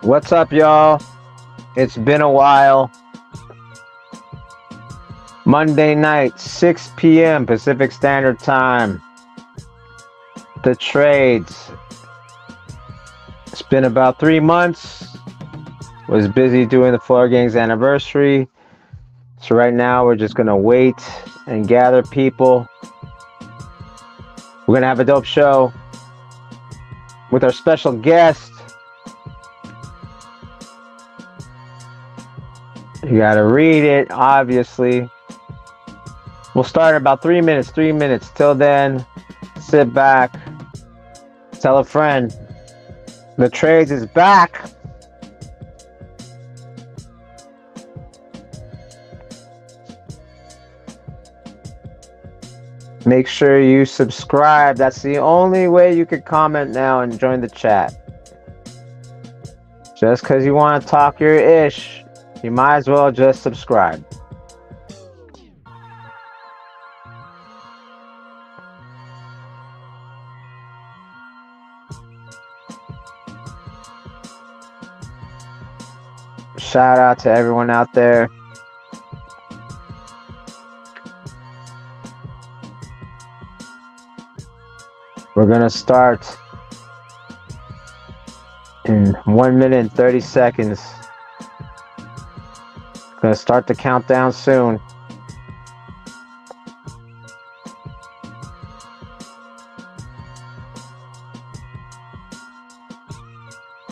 What's up, y'all? It's been a while. Monday night, 6 p.m. Pacific Standard Time. The trades. It's been about 3 months. Was busy doing the Floor Gangs anniversary. So right now we're just gonna wait and gather people. We're gonna have a dope show with our special guest. You gotta read it, obviously. We'll start in about 3 minutes. 3 minutes. Till then, sit back, tell a friend. The trades is back. Make sure you subscribe. That's the only way you can comment now and join the chat. Just because you want to talk your ish, you might as well just subscribe. Shout out to everyone out there. We're going to start in 1 minute and 30 seconds. Going to start the countdown soon.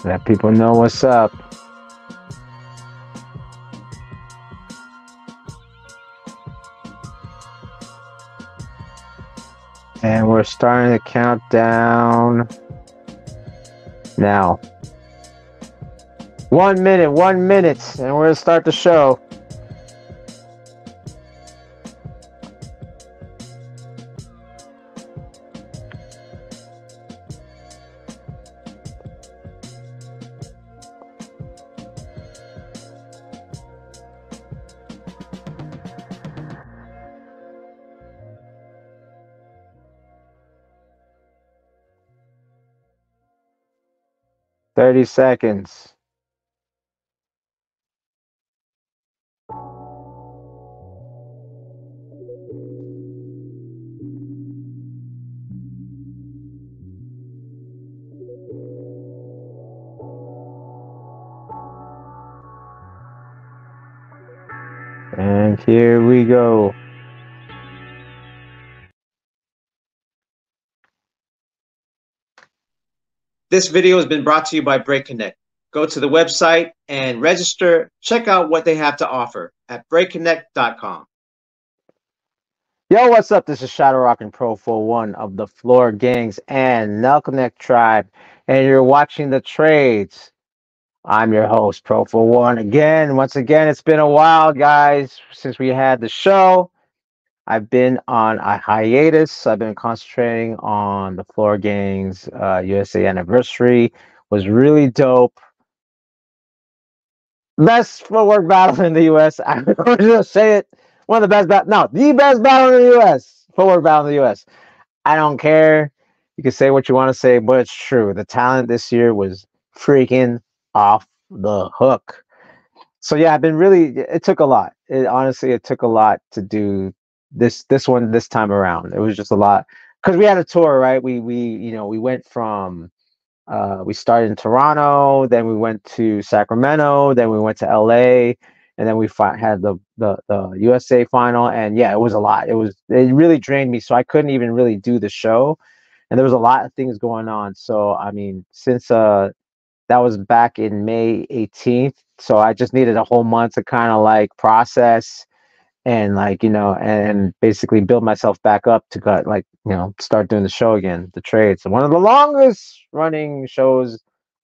Let people know what's up. And we're starting the countdown now. 1 minute, and we're gonna start the show. Thirty seconds. And here we go. This video has been brought to you by Break Connect. Go to the website and register. Check out what they have to offer at breakconnect.com. Yo, what's up? This is Shadow Rock and Pro 41 of the Floor Gangs and Nelkneck Tribe, and you're watching the trades. I'm your host, Pro 41. Once again, it's been a while, guys, since we had the show. I've been on a hiatus. I've been concentrating on the Floor Gangs USA anniversary. Was really dope. Best footwork battle in the US. I'm going to say it. One of the best the best battle in the US. Footwork battle in the US. I don't care. You can say what you want to say, but it's true. The talent this year was freaking off the hook. So yeah, I've been really. It took a lot. Honestly, it took a lot to do this one this time around. It was just a lot because we had a tour, right? We we went from we started in Toronto, then we went to Sacramento, then we went to LA, and then we had the USA final. And yeah, it was a lot. It really drained me, so I couldn't even really do the show. And there was a lot of things going on. So I mean, since that was back in May 18th, so I just needed a whole month to kind of like process and like and basically build myself back up to start doing the show again, the trades. One of the longest running shows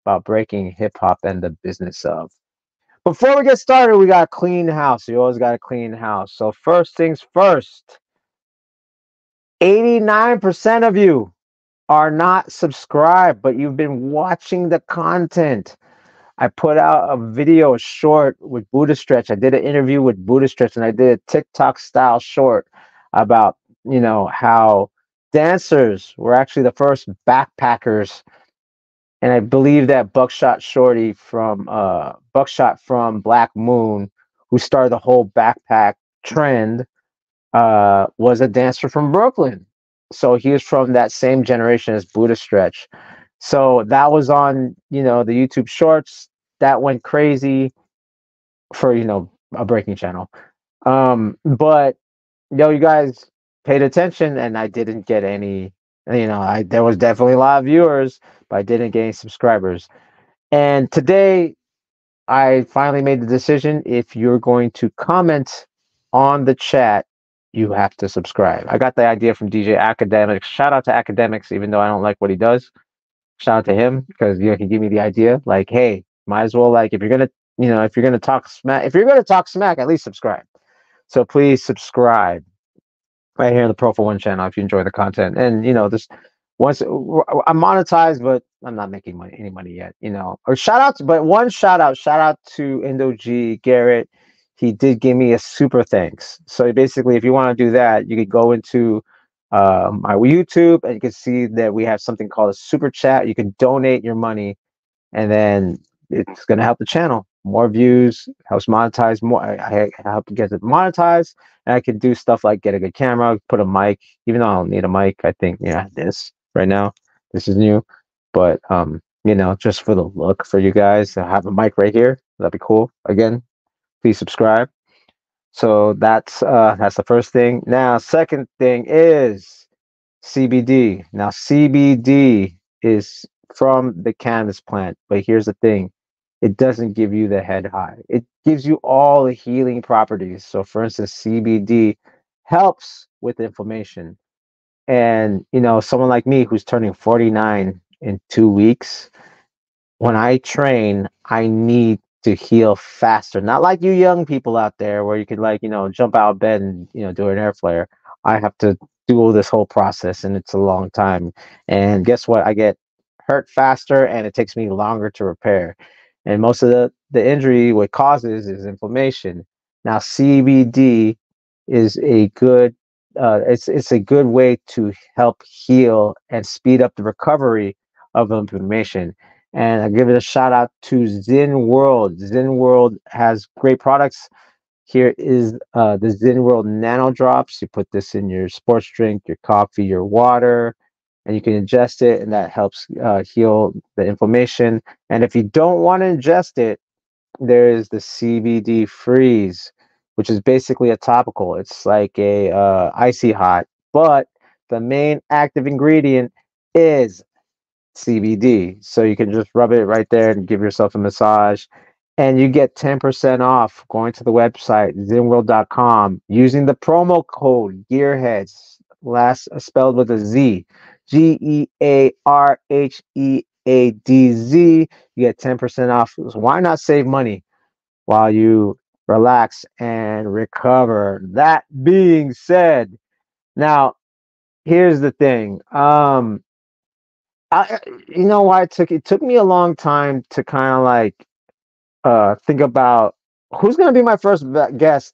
about breaking hip hop and the business of. Before we get started, we got to clean house. You always got to clean house. So first things first, 89% of you are not subscribed, but you've been watching the content. I put out a video short with Buddha Stretch. I did an interview with Buddha Stretch, and I did a TikTok style short about, how dancers were actually the first backpackers and I believe that Buckshot from Black Moon, who started the whole backpack trend, was a dancer from Brooklyn. So he was from that same generation as Buddha Stretch. So that was on, the YouTube Shorts. That went crazy for, a breaking channel. But you guys paid attention, and I didn't get any. I there was definitely a lot of viewers, but I didn't get any subscribers. And today, I finally made the decision. If you're going to comment on the chat, you have to subscribe. I got the idea from DJ Academics. Shout out to Academics, even though I don't like what he does. Shout out to him because he gave me the idea. Like, hey, might as well, like, if you're gonna talk smack, at least subscribe. So please subscribe right here on the Pro for One channel if you enjoy the content. And this once I'm monetized, but I'm not making any money yet. Or shout out to Indo G Garrett. He did give me a super thanks. So basically, if you want to do that, you could go into my YouTube, and you can see that we have something called a super chat. You can donate your money, and then it's going to help the channel. More views helps monetize more. I help get it monetized, and I can do stuff like get a good camera, put a mic. Even though I don't need a mic, I think this right now, this is new, but just for the look for you guys, I have a mic right here. That'd be cool. Again, please subscribe. So that's the first thing. Now, second thing is CBD. Now, CBD is from the cannabis plant, but here's the thing. It doesn't give you the head high. It gives you all the healing properties. So, for instance, CBD helps with inflammation. And, someone like me who's turning 49 in 2 weeks, when I train, I need to heal faster. Not like you young people out there where you could jump out of bed and do an air flare. I have to do all this whole process, and it's a long time. And guess what? I get hurt faster, and it takes me longer to repair. And most of the injury, what causes is inflammation. Now CBD is a good it's a good way to help heal and speed up the recovery of inflammation. And I give it a shout out to Zen World. Zen World has great products. Here is the Zen World Nano Drops. You put this in your sports drink, your coffee, your water, and you can ingest it, and that helps heal the inflammation. And if you don't want to ingest it, there is the CBD Freeze, which is basically a topical. It's like a icy hot, but the main active ingredient is CBD. So you can just rub it right there and give yourself a massage. And you get 10% off going to the website, zenworld.com, using the promo code GEARHEADS, last spelled with a Z, GEARHEADZ. You get 10% off. So why not save money while you relax and recover? That being said, now here's the thing. I, you know why it took me a long time to kind of like think about who's gonna be my first guest,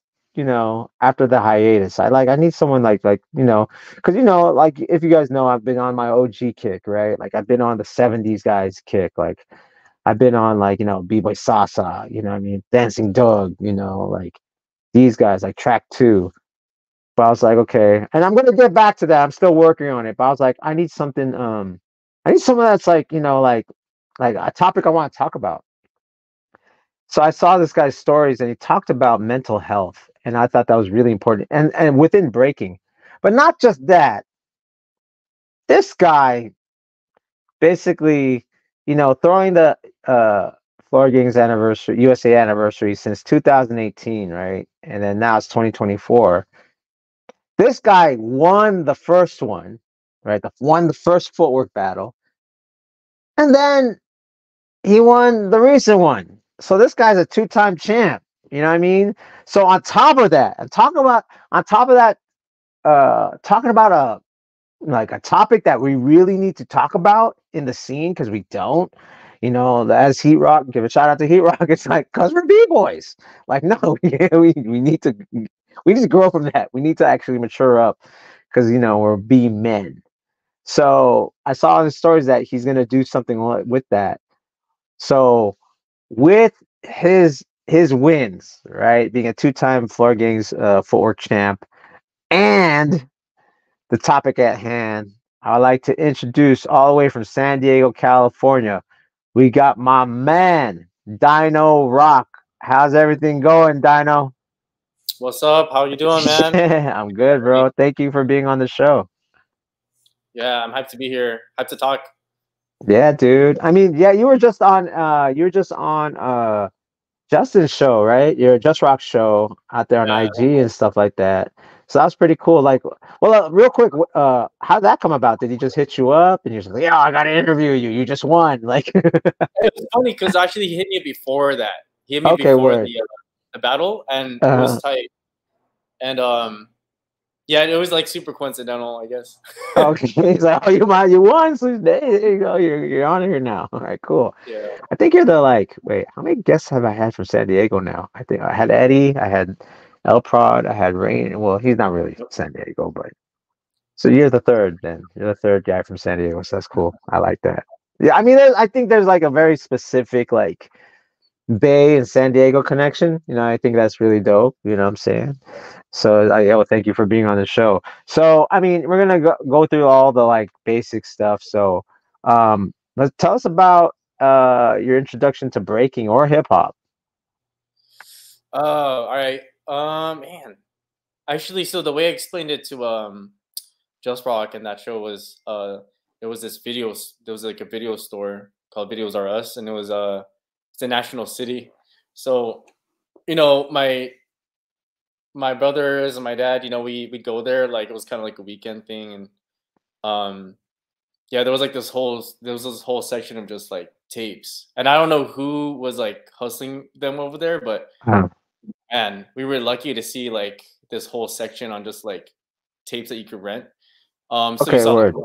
after the hiatus. I need someone because like if you guys know, I've been on my OG kick, right? Like I've been on the '70s guys kick. Like I've been on B-Boy Sasa, what I mean, Dancing Dog, like these guys, like Track Two. But I was like, okay, and I'm gonna get back to that. I'm still working on it, but I was like, I need something. I need someone that's like a topic I want to talk about. So I saw this guy's stories, and he talked about mental health, and I thought that was really important, and within breaking, but not just that. This guy basically, throwing the Floor Games anniversary, USA anniversary since 2018, right, and then now it's 2024. This guy won the first one, right? Won the first footwork battle, and then he won the recent one. So this guy's a two-time champ. You know what I mean? So on top of that, talking about a topic that we really need to talk about in the scene because we don't. As Heat Rock, give a shout out to Heat Rock. It's like, cause we're b-boys. Like, no, we need to grow from that. We need to actually mature up because we're b men. So I saw in the stories that he's gonna do something with that. So with his wins, right, being a two-time Floor Games footwork champ, and the topic at hand, I would like to introduce all the way from San Diego, California. We got my man, Dyno Rock. How's everything going, Dyno? What's up? How you doing, man? I'm good, bro. Thank you for being on the show. Yeah, I'm hyped to be here. Hyped to talk. Yeah, dude. I mean, yeah, you were just on Justin's show, right? Your Just Rock show out there on Yeah. IG and stuff like that. So that was pretty cool. Like, well, real quick, how'd that come about? Did he just hit you up and you're just like, yeah, I got to interview you. You just won. Like, It was funny because actually he hit me before that. He hit me okay, before word. the battle, and it Uh, was tight. And yeah, it was like super coincidental, I guess. okay. He's like, oh, you won. So there you go. You're on here now. All right, cool. Yeah. I think you're the like, wait, how many guests have I had from San Diego now? I think I had Eddie, I had El Prod, I had Rain. Well, he's not really San Diego, but so you're the third then. You're the third guy from San Diego, so that's cool. I like that. Yeah, I mean, I think there's like a very specific like Bay and San Diego connection. You know, I think that's really dope. You know what I'm saying? So, yeah, well, thank you for being on the show. So, I mean, we're gonna go through all the like basic stuff. So, let's tell us about your introduction to breaking or hip hop. All right. Man. Actually, so the way I explained it to Just Rock and that show was there was this video. There was like a video store called Videos R Us, and it's a national city. So, my brothers and my dad, we'd go there, like it was kind of like a weekend thing. And um yeah, there was this whole section of just like tapes, and I don't know who was like hustling them over there, but Uh, man, we were lucky to see like this whole section on just like tapes that you could rent. So you okay, saw like word.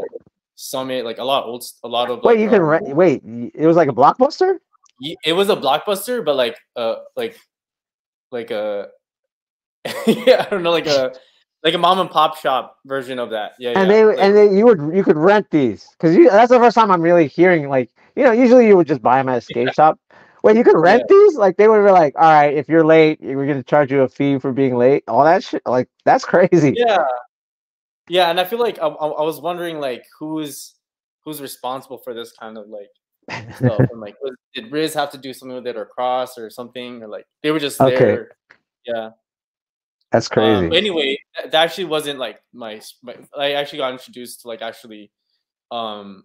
Summit, like a lot of Wait, like you can wait. It was like a blockbuster, it was a blockbuster, but like a yeah, I don't know, like a mom and pop shop version of that. Yeah, and yeah. Like you could rent these because that's the first time I'm really hearing like usually you would just buy them at a skate shop. Wait, you could yeah, rent these? Like they would be like, all right, if you're late, we're gonna charge you a fee for being late. All that shit, like that's crazy. yeah, yeah. And I feel like I was wondering like who's responsible for this kind of like stuff, and like did Riz have to do something with it, or Cross or something, or like they were just Okay, there. Yeah. that's crazy. Anyway, that actually wasn't like my. I actually got introduced to like actually um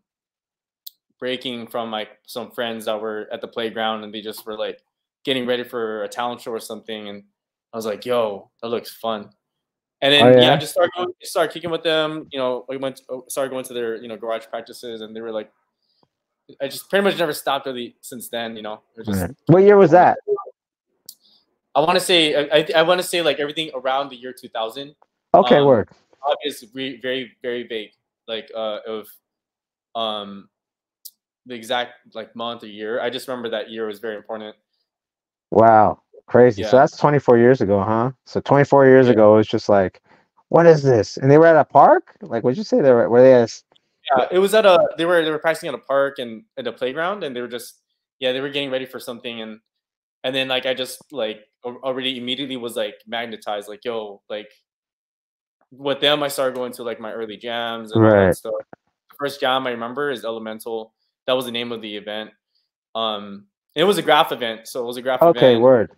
breaking from like some friends that were at the playground, and they just were like getting ready for a talent show or something, and I was like, "Yo, that looks fun." And Oh then yeah, I yeah, just started kicking with them. Started going to their garage practices, and they were like, I just pretty much never stopped really since then. It was just right. What year was going. that? I want to say I want to say like everything around the year 2000. Okay, Um, word. obviously very very vague, like of um the exact like month or year. I just remember that year was very important. Wow, crazy. So Yeah, that's 24 years ago, huh? So 24 years yeah, ago, it was just like, what is this? And they were at a park? Like, what'd you say? Were they at? yeah. It was at a they were practicing at a park and at a playground, and they were just they were getting ready for something. And then like I just like already immediately was like magnetized, like, yo, like with them I started going to like my early jams and all that Right. stuff. The first jam I remember is Elemental. That was the name of the event. It was a graph event, so it was a graph Okay, event. word.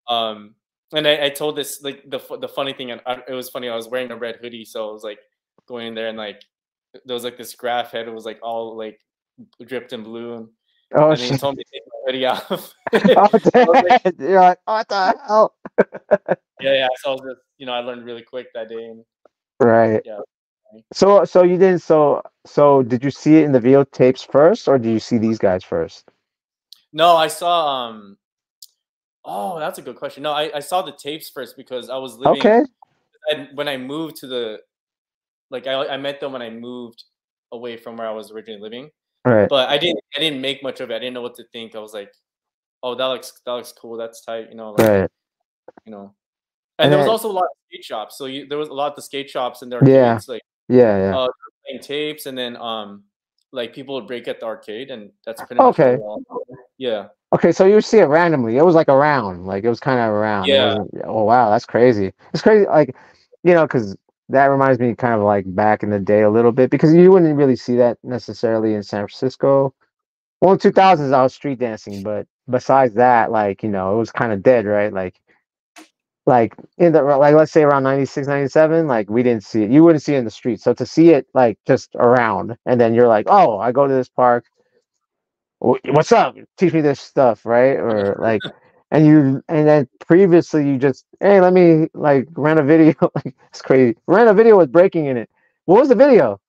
Um, and I told this like the funny thing, and it was funny. I was wearing a red hoodie, so I was like going in there, and like there was like this graph head. It was like all like dripped in blue, Oh and then he shit. told me to take my hoodie off. Oh I was like, damn. You're like, what the hell? yeah, yeah. So I was just I learned really quick that day, and Right. yeah. So you didn't so did you see it in the videotapes first or did you see these guys first? No, I saw. Oh, that's a good question. No, I saw the tapes first because I was living. Okay. When I moved to the like I met them when I moved away from where I was originally living. Right. But I didn't make much of it. I didn't know what to think. I was like, "Oh, that looks cool. That's tight." Like, Right. you know. And And there was then also a lot of skate shops. So there was a lot of the skate shops and the yeah. arcades, like Yeah, yeah. uh playing tapes, and then like people would break at the arcade, and that's pretty much Okay. yeah. Okay, so you see it randomly. It was like around, like it was kind of around. It Yeah. wasn't. Oh wow, that's crazy. It's crazy, like because that reminds me kind of like back in the day a little bit because you wouldn't really see that necessarily in San Francisco. Well, in 2000s, I was street dancing, but besides that, like it was kind of dead, right? Like in the like let's say around 96, 97, like we didn't see it. You wouldn't see it in the street. So to see it like just around, and then you're like, oh, I go to this park. What's up? Teach me this stuff, right? Or like, and then previously you just, hey, let me like rent a video. Like it's crazy. Rent a video with breaking in it. What was the video?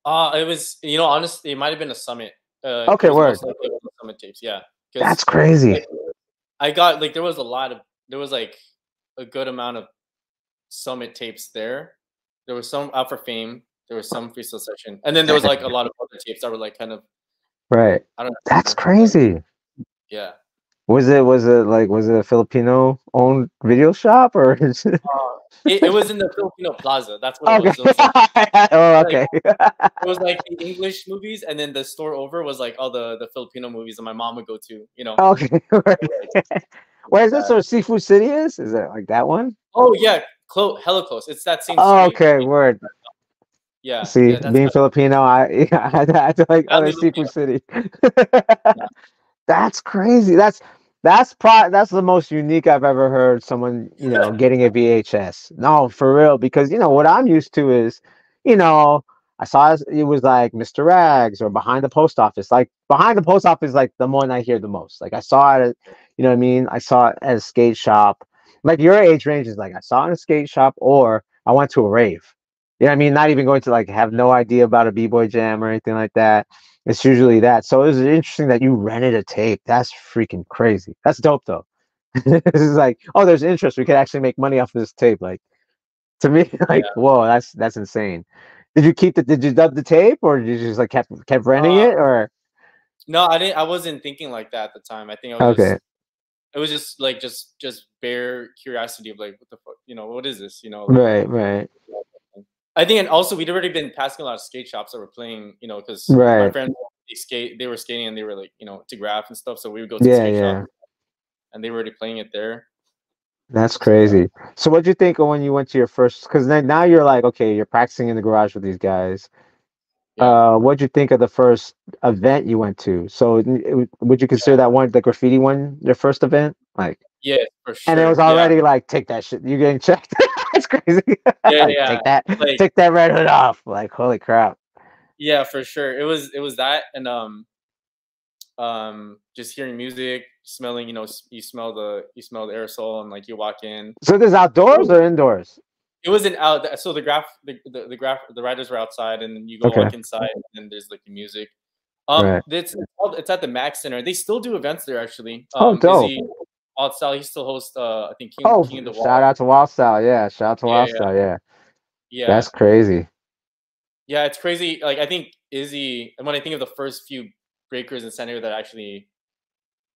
It was honestly, it might have been a Summit. Okay, It was word. most likely Summit tapes. Yeah, That's crazy. like, I got like there was like a good amount of Summit tapes there. There was some Out for Fame. There was some Freestyle Session, and then there was like a lot of other tapes that were like kind of Right. I don't know. That's crazy. Yeah. Was it a Filipino owned video shop or? It was in the Filipino Plaza. That's what Okay. it was. Oh, okay. It was like the English movies, and then the store over was like all the Filipino movies that my mom would go to. Okay. Where is this? Where Seafood City is? Is it like that one? Oh yeah, hella close. It's that same Oh, street. okay. Word. Yeah. See, Yeah, being Filipino, I had to like other Seafood City. That's crazy. That's the most unique I've ever heard someone, getting a VHS. No, for real, because what I'm used to is, I saw it was like Mr. Rags or Behind the Post Office. Like Behind the Post Office, like the one I hear the most. Like I saw it, you know what I mean? I saw it at a skate shop. Like your age range is like I saw it in a skate shop or I went to a rave. You know what I mean? Not even going to like have no idea about a B-boy jam or anything like that. It's usually that. So it was interesting that you rented a tape. That's freaking crazy. That's dope though. This is like, oh, there's interest. We could actually make money off of this tape. Like to me, like, whoa, that's insane. Did you dub the tape or did you just like kept renting it or? No, I didn't. I wasn't thinking like that at the time. I think I was Okay. it was just like just bare curiosity of like what the fuck, what is this? Right, right. I think, and also we'd already been passing a lot of skate shops that were playing, because Right. my friends they were skating and they were like, to graph and stuff. So we would go to Yeah, skate yeah. shop, and they were already playing it there. That's crazy. So what'd you think of when you went to your first? Because now you're like, okay, you're practicing in the garage with these guys. Yeah. What'd you think of the first event you went to? So would you consider that one, the graffiti one, your first event? Like, Yeah, for sure. and it was already like, take that shit. You're getting checked. It's crazy. Yeah, Like, yeah. take that red hood off. Like, holy crap. Yeah, for sure. It was that, and just hearing music, smelling, you smell the aerosol, and like you walk in. So this outdoors or indoors? It wasn't out. So the riders were outside, and then you go walk inside, and then there's like the music. Right. It's at the Mac Center. They still do events there actually. Oh, dope. Wild Style, he still hosts I think King of the Wall. Shout out to Wild Style. Yeah, shout out to Wild Style. Yeah. Yeah. That's crazy. Yeah, it's crazy. Like I think Izzy, and when I think of the first few breakers in San Diego that I actually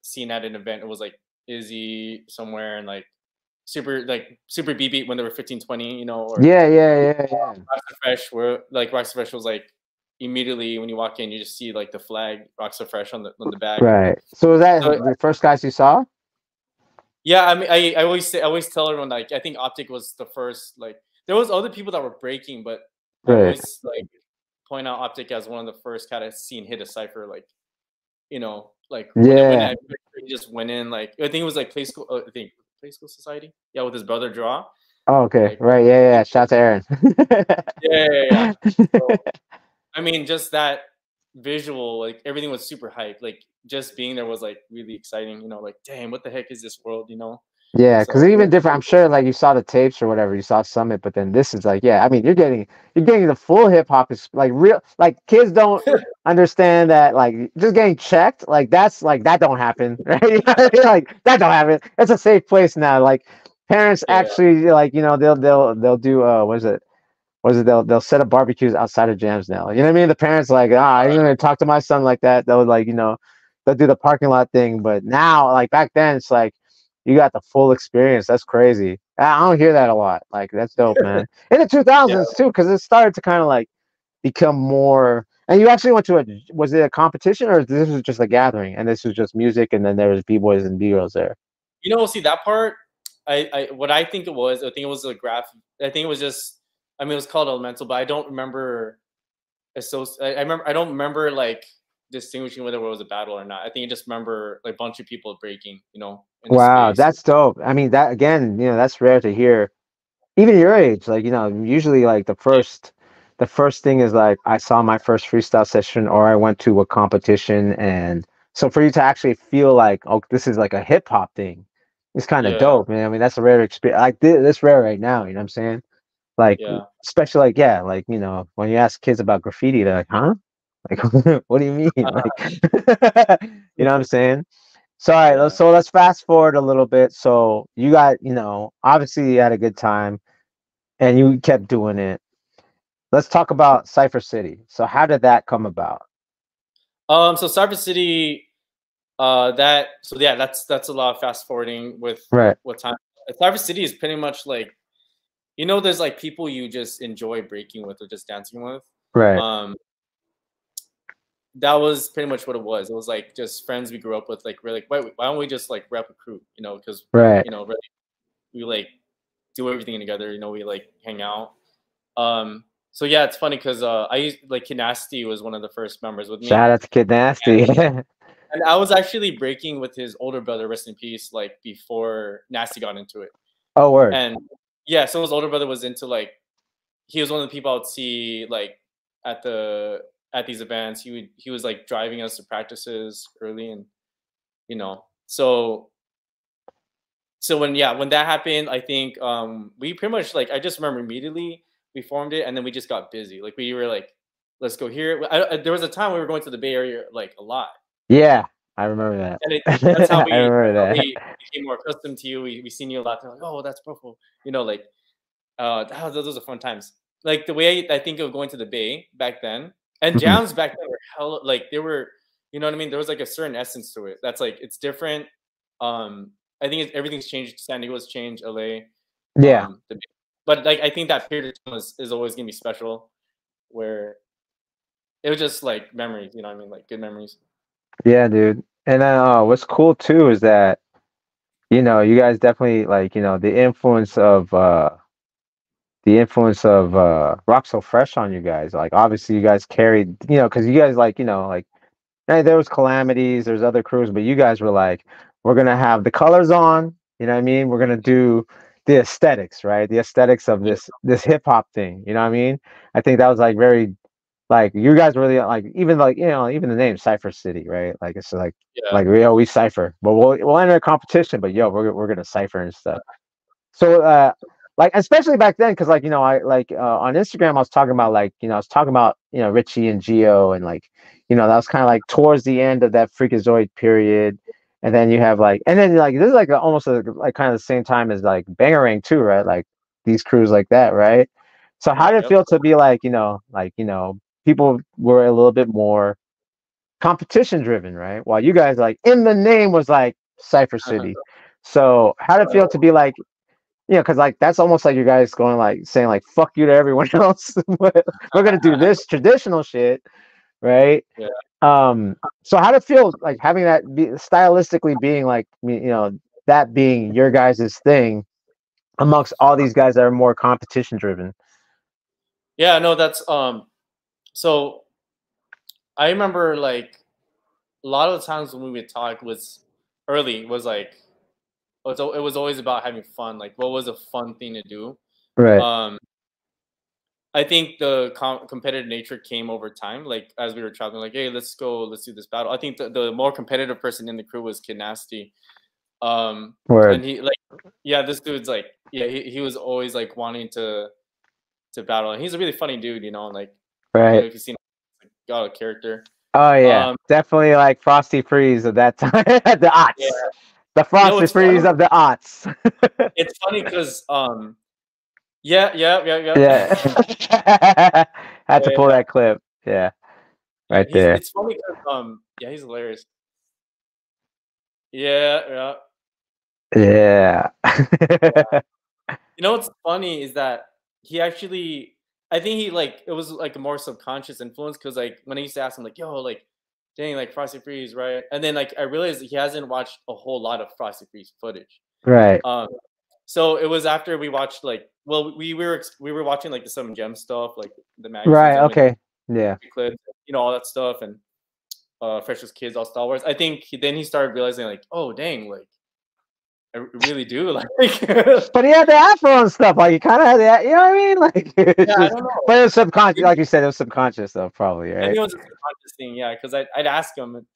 seen at an event, it was like Izzy somewhere and like super BB when they were 1520, or Yeah. Rockstar Fresh, where like Rockstar Fresh was like immediately when you walk in, you just see like the flag Rockstar Fresh on the back. Right. So was that the first guys you saw? Yeah, I mean, I always tell everyone like I think Optic was the first. Like there was other people that were breaking, but I always like point out Optic as one of the first kind of seen hit a cipher. Like like when I just went in, like I think it was like Play School Society. Yeah, with his brother Draw. Oh, okay. Like, right. Yeah. Shout out to Aaron. Yeah. So, I mean, just that visual, like everything was super hype. Like just being there was like really exciting. Like damn, what the heck is this world? Yeah, because even different. I'm sure, like you saw the tapes or whatever, you saw Summit, but then this is like, yeah. I mean, you're getting the full hip hop is like real. Like kids don't understand that. Like just getting checked, like that's like that don't happen, right? Like that don't happen. It's a safe place now. Like parents actually like they'll do what is it? They'll set up barbecues outside of jams now. You know what I mean? The parents like, I'm gonna talk to my son like that. They'll like they'll do the parking lot thing. But now, like back then, it's like you got the full experience. That's crazy. I don't hear that a lot. Like that's dope, man. In the 2000s too, because it started to kind of like become more? And you actually went to a, was it a competition or this was just a gathering and this was just music and then there was b-boys and b-girls there? You know, see that part. What I think it was. I think it was a graph. I think it was just. I mean, it was called elemental, but I don't remember. I remember. I don't remember like distinguishing whether it was a battle or not. I think I just remember like a bunch of people breaking. You know, in the Wow, space. that's dope. I mean, that again, that's rare to hear. Even your age, like, usually like the first thing is like I saw my first freestyle session or I went to a competition, and so for you to actually feel like, oh, this is like a hip hop thing, it's kind of Yeah, dope, man. I mean, that's a rare experience. Like this rare right now, you know what I'm saying? Like, yeah, especially like, yeah, like, when you ask kids about graffiti, they're like, huh? Like, what do you mean? Like, you know what I'm saying? So, all right, yeah. so let's fast forward a little bit. So you got, obviously you had a good time and you kept doing it. Let's talk about Cypher City. So how did that come about? So Cyber City. That. So yeah, that's a lot of fast forwarding with Right, what time. Cyber City is pretty much like there's like people you just enjoy breaking with or just dancing with. right, Um, that was pretty much what it was. It was like just friends we grew up with. Like we're like, why don't we just like rep a crew? Because right. really, we like do everything together. We like hang out. So yeah, it's funny because I used like Kid Nasty was one of the first members with me, Shout out to Kid Nasty. and I was actually breaking with his older brother, rest in peace, like before Nasty got into it. Oh, word. And yeah, so his older brother was into like he was one of the people I would see like at at these events. He was like driving us to practices early, and so when that happened, I think we pretty much like I just remember immediately we formed it, and then we just got busy. Like we were like, let's go here. There was a time we were going to the Bay Area like a lot, Yeah, I remember that. and that's how I remember that. we became more accustomed to you. We seen you a lot. They're like, oh, that's purple. Like those are fun times. Like the way I think of going to the Bay back then, and Mhm. jams back then were hell like they were, you know what I mean? There was like a certain essence to it. That's like it's different. I think everything's changed. San Diego's changed. LA, Yeah, the, but like I think that period of time is always gonna be special, where it was just like memories. You know what I mean? Like good memories. yeah, dude. And then what's cool too is that you guys definitely like the influence of Rock So Fresh on you guys. Like obviously you guys carried, because you guys like, like, hey, there was Calamities, there's other crews, but you guys were like, we're gonna have the colors on, you know what I mean? We're gonna do the aesthetics, right? The aesthetics of Yeah, this hip hop thing, you know what I mean? I think that was like very like you guys really like even like even the name Cypher City, right? Like it's yeah, like we cipher, but we'll enter a competition, but yo, we're gonna cipher and stuff. So like especially back then, because like I like on Instagram I was talking about like I was talking about Richie and Geo and like that was kind of like towards the end of that Freakazoid period, and then you have like and then like this is like almost like kind of the same time as like Bangarang too, right? Like these crews like that, right? So how yeah, did it yep. feel to be like people were a little bit more competition driven, right? While you guys like in the name was like Cypher City. So how did it feel to be like because like that's almost like you guys going like saying like fuck you to everyone else. We're gonna do this traditional shit, right? Yeah. Um, so how did it feel like having that be stylistically being like that being your guys' thing amongst all these guys that are more competition driven? Yeah, no, that's so I remember like a lot of the times when we would talk was early was like it was always about having fun. Like what was a fun thing to do? Right. Um I think the competitive nature came over time. Like as we were traveling, like, hey, let's go, let's do this battle. I think the more competitive person in the crew was Kid Nasty. Word. And he like, yeah, this dude's like, yeah, he was always like wanting to battle. And he's a really funny dude, like, Right. if you've seen like, got a character. Oh yeah. Um, Definitely like Frosty Freeze of that time. The yeah, aughts. The Frosty it's Freeze funny. of the aughts. It's funny because yeah, yeah, yeah, yeah. Yeah. Had to pull Yeah, that clip. Yeah. yeah. Right there. It's funny because yeah, he's hilarious. Yeah, yeah. Yeah. You know what's funny is that he actually I think he like it was like a more subconscious influence because like when I used to ask him like, "Yo, like, dang, like Frosty Freeze, right?" And then like I realized that he hasn't watched a whole lot of Frosty Freeze footage. Right. Um, so it was after we watched like, well, we were watching like the Some Gem stuff, like the magazines Right. and like Okay. Yeah. clips, all that stuff, and Freshest Kids, all Star Wars. I think then he started realizing like, oh dang, like I really do like. But he had the afro and stuff. Like he kind of had that. You know what I mean? Like it's Yeah, I just, don't know. but it was subconscious. Maybe, Like you said, it was subconscious stuff, probably. maybe Right. it was a subconscious thing, yeah. Because I'd ask him, and,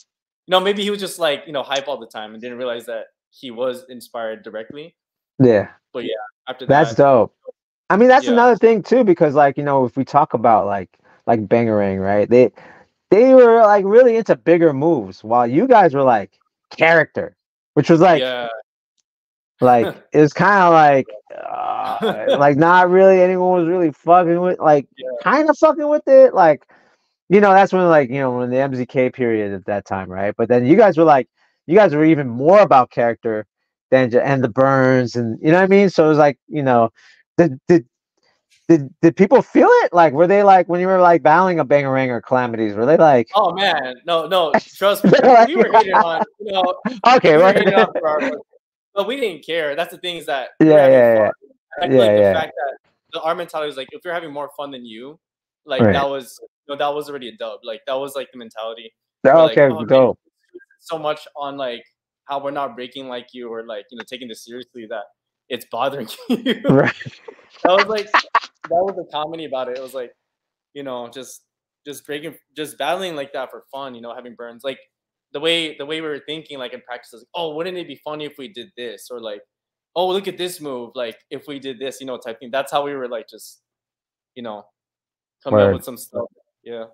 maybe he was just like hype all the time and didn't realize that he was inspired directly. Yeah. But yeah, after That's that, dope. I mean, that's yeah, another thing too, because like if we talk about like Bangarang, right? They were like really into bigger moves, while you guys were like character, which was yeah, like it was kind of like not really anyone was really fucking with like yeah. kind of fucking with it, like that's when like when the MZK period at that time, right? But then you guys were even more about character than and the burns and you know what I mean. So it was like did did did people feel it? Like, were they like when you were like battling a Bangarang or Calamities? Were they like, Oh man, no, trust me, they're like we were hating on, okay, we were what? hating on for our, but we didn't care. That's the thing is that we were Yeah, having yeah, fun. And I feel yeah, like the yeah, fact that our mentality was like, if you're having more fun than you, yeah. like Right. that was, that was already a dub. Like that was like the mentality. We're like, Okay, oh man, dope. so much on like how we're not breaking like you or like taking this seriously that it's bothering you. Right. That was like that was the comedy about it. It was like, just breaking, just battling like that for fun, having burns. Like the way we were thinking like in practice is like, oh, wouldn't it be funny if we did this? Or like, oh, look at this move, like if we did this, type thing. That's how we were like just, you know, coming up Word. with some stuff. Yeah.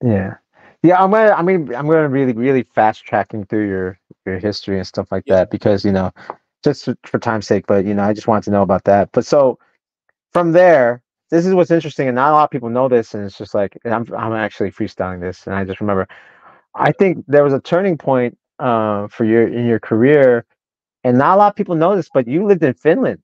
Yeah. Yeah, I'm gonna really, really fast tracking through your history and stuff like Yeah. that because, just for time's sake, but I just wanted to know about that. But so from there, this is what's interesting, and not a lot of people know this, and it's just like and I'm actually freestyling this, and I just remember I think there was a turning point for in your career, and not a lot of people know this, but you lived in Finland.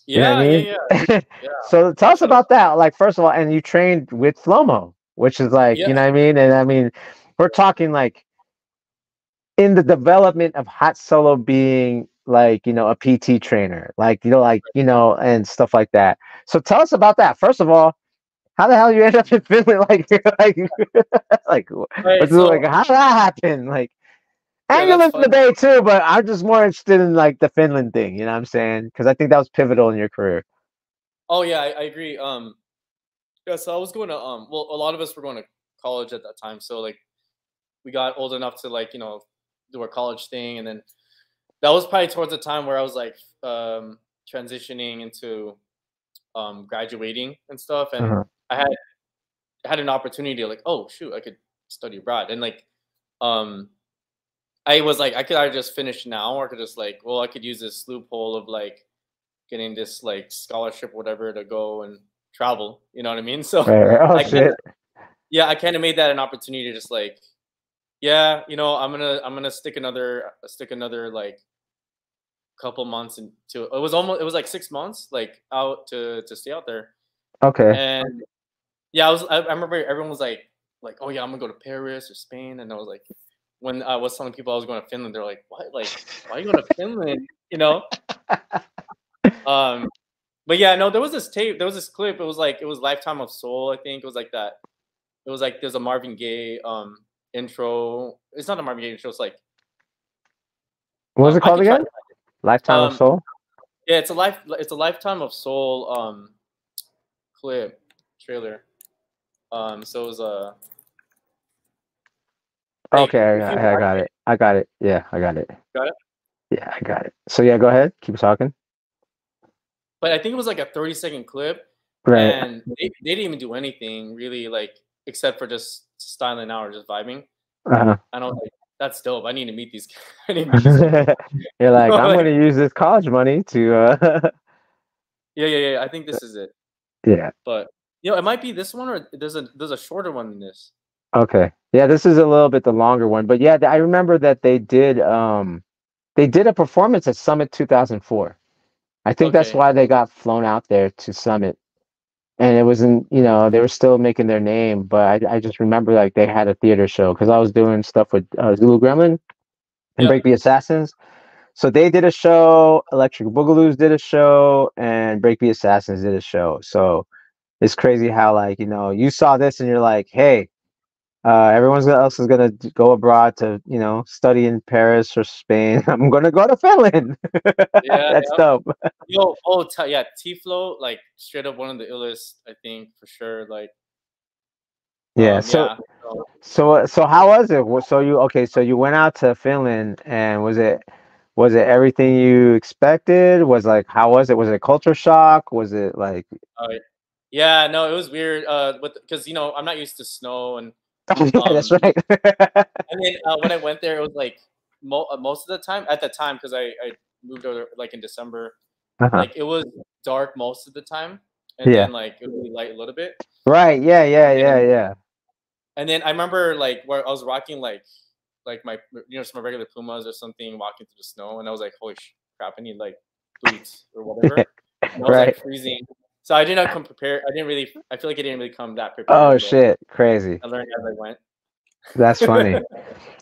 You know what I Yeah, yeah, mean? yeah, yeah. So tell I us should have. about that. Like, first of all, and you trained with Flomo, which is like, Yeah, you know what I mean? And I mean, we're talking like in the development of Hot Solo being like, a PT trainer, like, and stuff like that. So tell us about that. First of all, how the hell you end up in Finland? Like, like, right. what's it So like? How did that happen? Like, yeah, and you that's live in the funny. Bay too, but I'm just more interested in like the Finland thing. You know what I'm saying? Because I think that was pivotal in your career. Oh yeah, I agree. Yeah, so I was going to well, a lot of us were going to college at that time. So like we got old enough to like, do our college thing, and then that was probably towards the time where I was like transitioning into graduating and stuff, and Uh-huh. I had an opportunity to like, oh shoot, I could study abroad, and like um I was like, I could either just finish now, or I could just like, well, I could use this loophole of like getting this like scholarship or whatever to go and travel. You know what I mean? So Right, right. Oh I kind shit. of, yeah, I kind of made that an opportunity to just like, yeah, I'm gonna stick another like couple months into it was like 6 months like out to stay out there. Okay. And yeah, I remember everyone was like, oh yeah, I'm gonna go to Paris or Spain, and I was like, when I was telling people I was going to Finland, they're like, what, like why are you going to Finland, um but yeah, no, there was this clip, it was Lifetime of Soul, I think it was like that. It was like there's a Marvin Gaye intro. It's not a Marvin Gaye intro, it's like What was it I called could try to again? Lifetime find of it. Soul. Yeah, it's a Lifetime of Soul clip trailer. So it was Okay, hey, if you I watch got it, it. I got it. Yeah, I got it. got it. Yeah, I got it. So yeah, go ahead. Keep talking. But I think it was like a 30-second clip, Right. and they didn't even do anything really, like except for just styling out or just vibing. Uh-huh. And I was like, that's dope. I need to meet these. I need to meet these people. You're like, I'm Like, gonna use this college money to yeah, yeah, yeah. I think this is it. yeah. But it might be this one, or there's a shorter one than this. Okay. Yeah, this is a little bit the longer one. But yeah, I remember that they did a performance at Summit 2004. I think that's Okay. why they got flown out there to Summit. and it wasn't, you know, they were still making their name, but I just remember like they had a theater show because I was doing stuff with Zulu Gremlin and Yeah. Break the Assassins. So they did a show, Electric Boogaloos did a show, and Break the Assassins did a show. So it's crazy how like, you know, you saw this and you're like, hey, everyone else is gonna go abroad to, you know, study in Paris or Spain. I'm gonna go to Finland. Yeah. That's Yeah. dope. Yo, oh, yeah, T-Flow, like straight up one of the illest, I think for sure. Like, Yeah. So yeah. So, so how was it? So you okay? So you went out to Finland, and was it everything you expected? Was like how was it? Was it culture shock? Was it like uh, yeah, no, it was weird. With because you know I'm not used to snow and oh yeah, that's um right. and then when I went there, it was like most of the time at the time because I moved over like in December, Uh-huh. like it was dark most of the time, and Yeah. then like it would be light a little bit, Right. Yeah. Yeah. and Yeah. then Yeah. I remember like where I was rocking like my some regular Pumas or something walking through the snow, and I was like, holy crap, I need like boots or whatever, and I was Right. like freezing. So I did not come prepared. I didn't really. I feel like I didn't really come that Oh prepared, but shit. Crazy. I learned as I went. That's funny.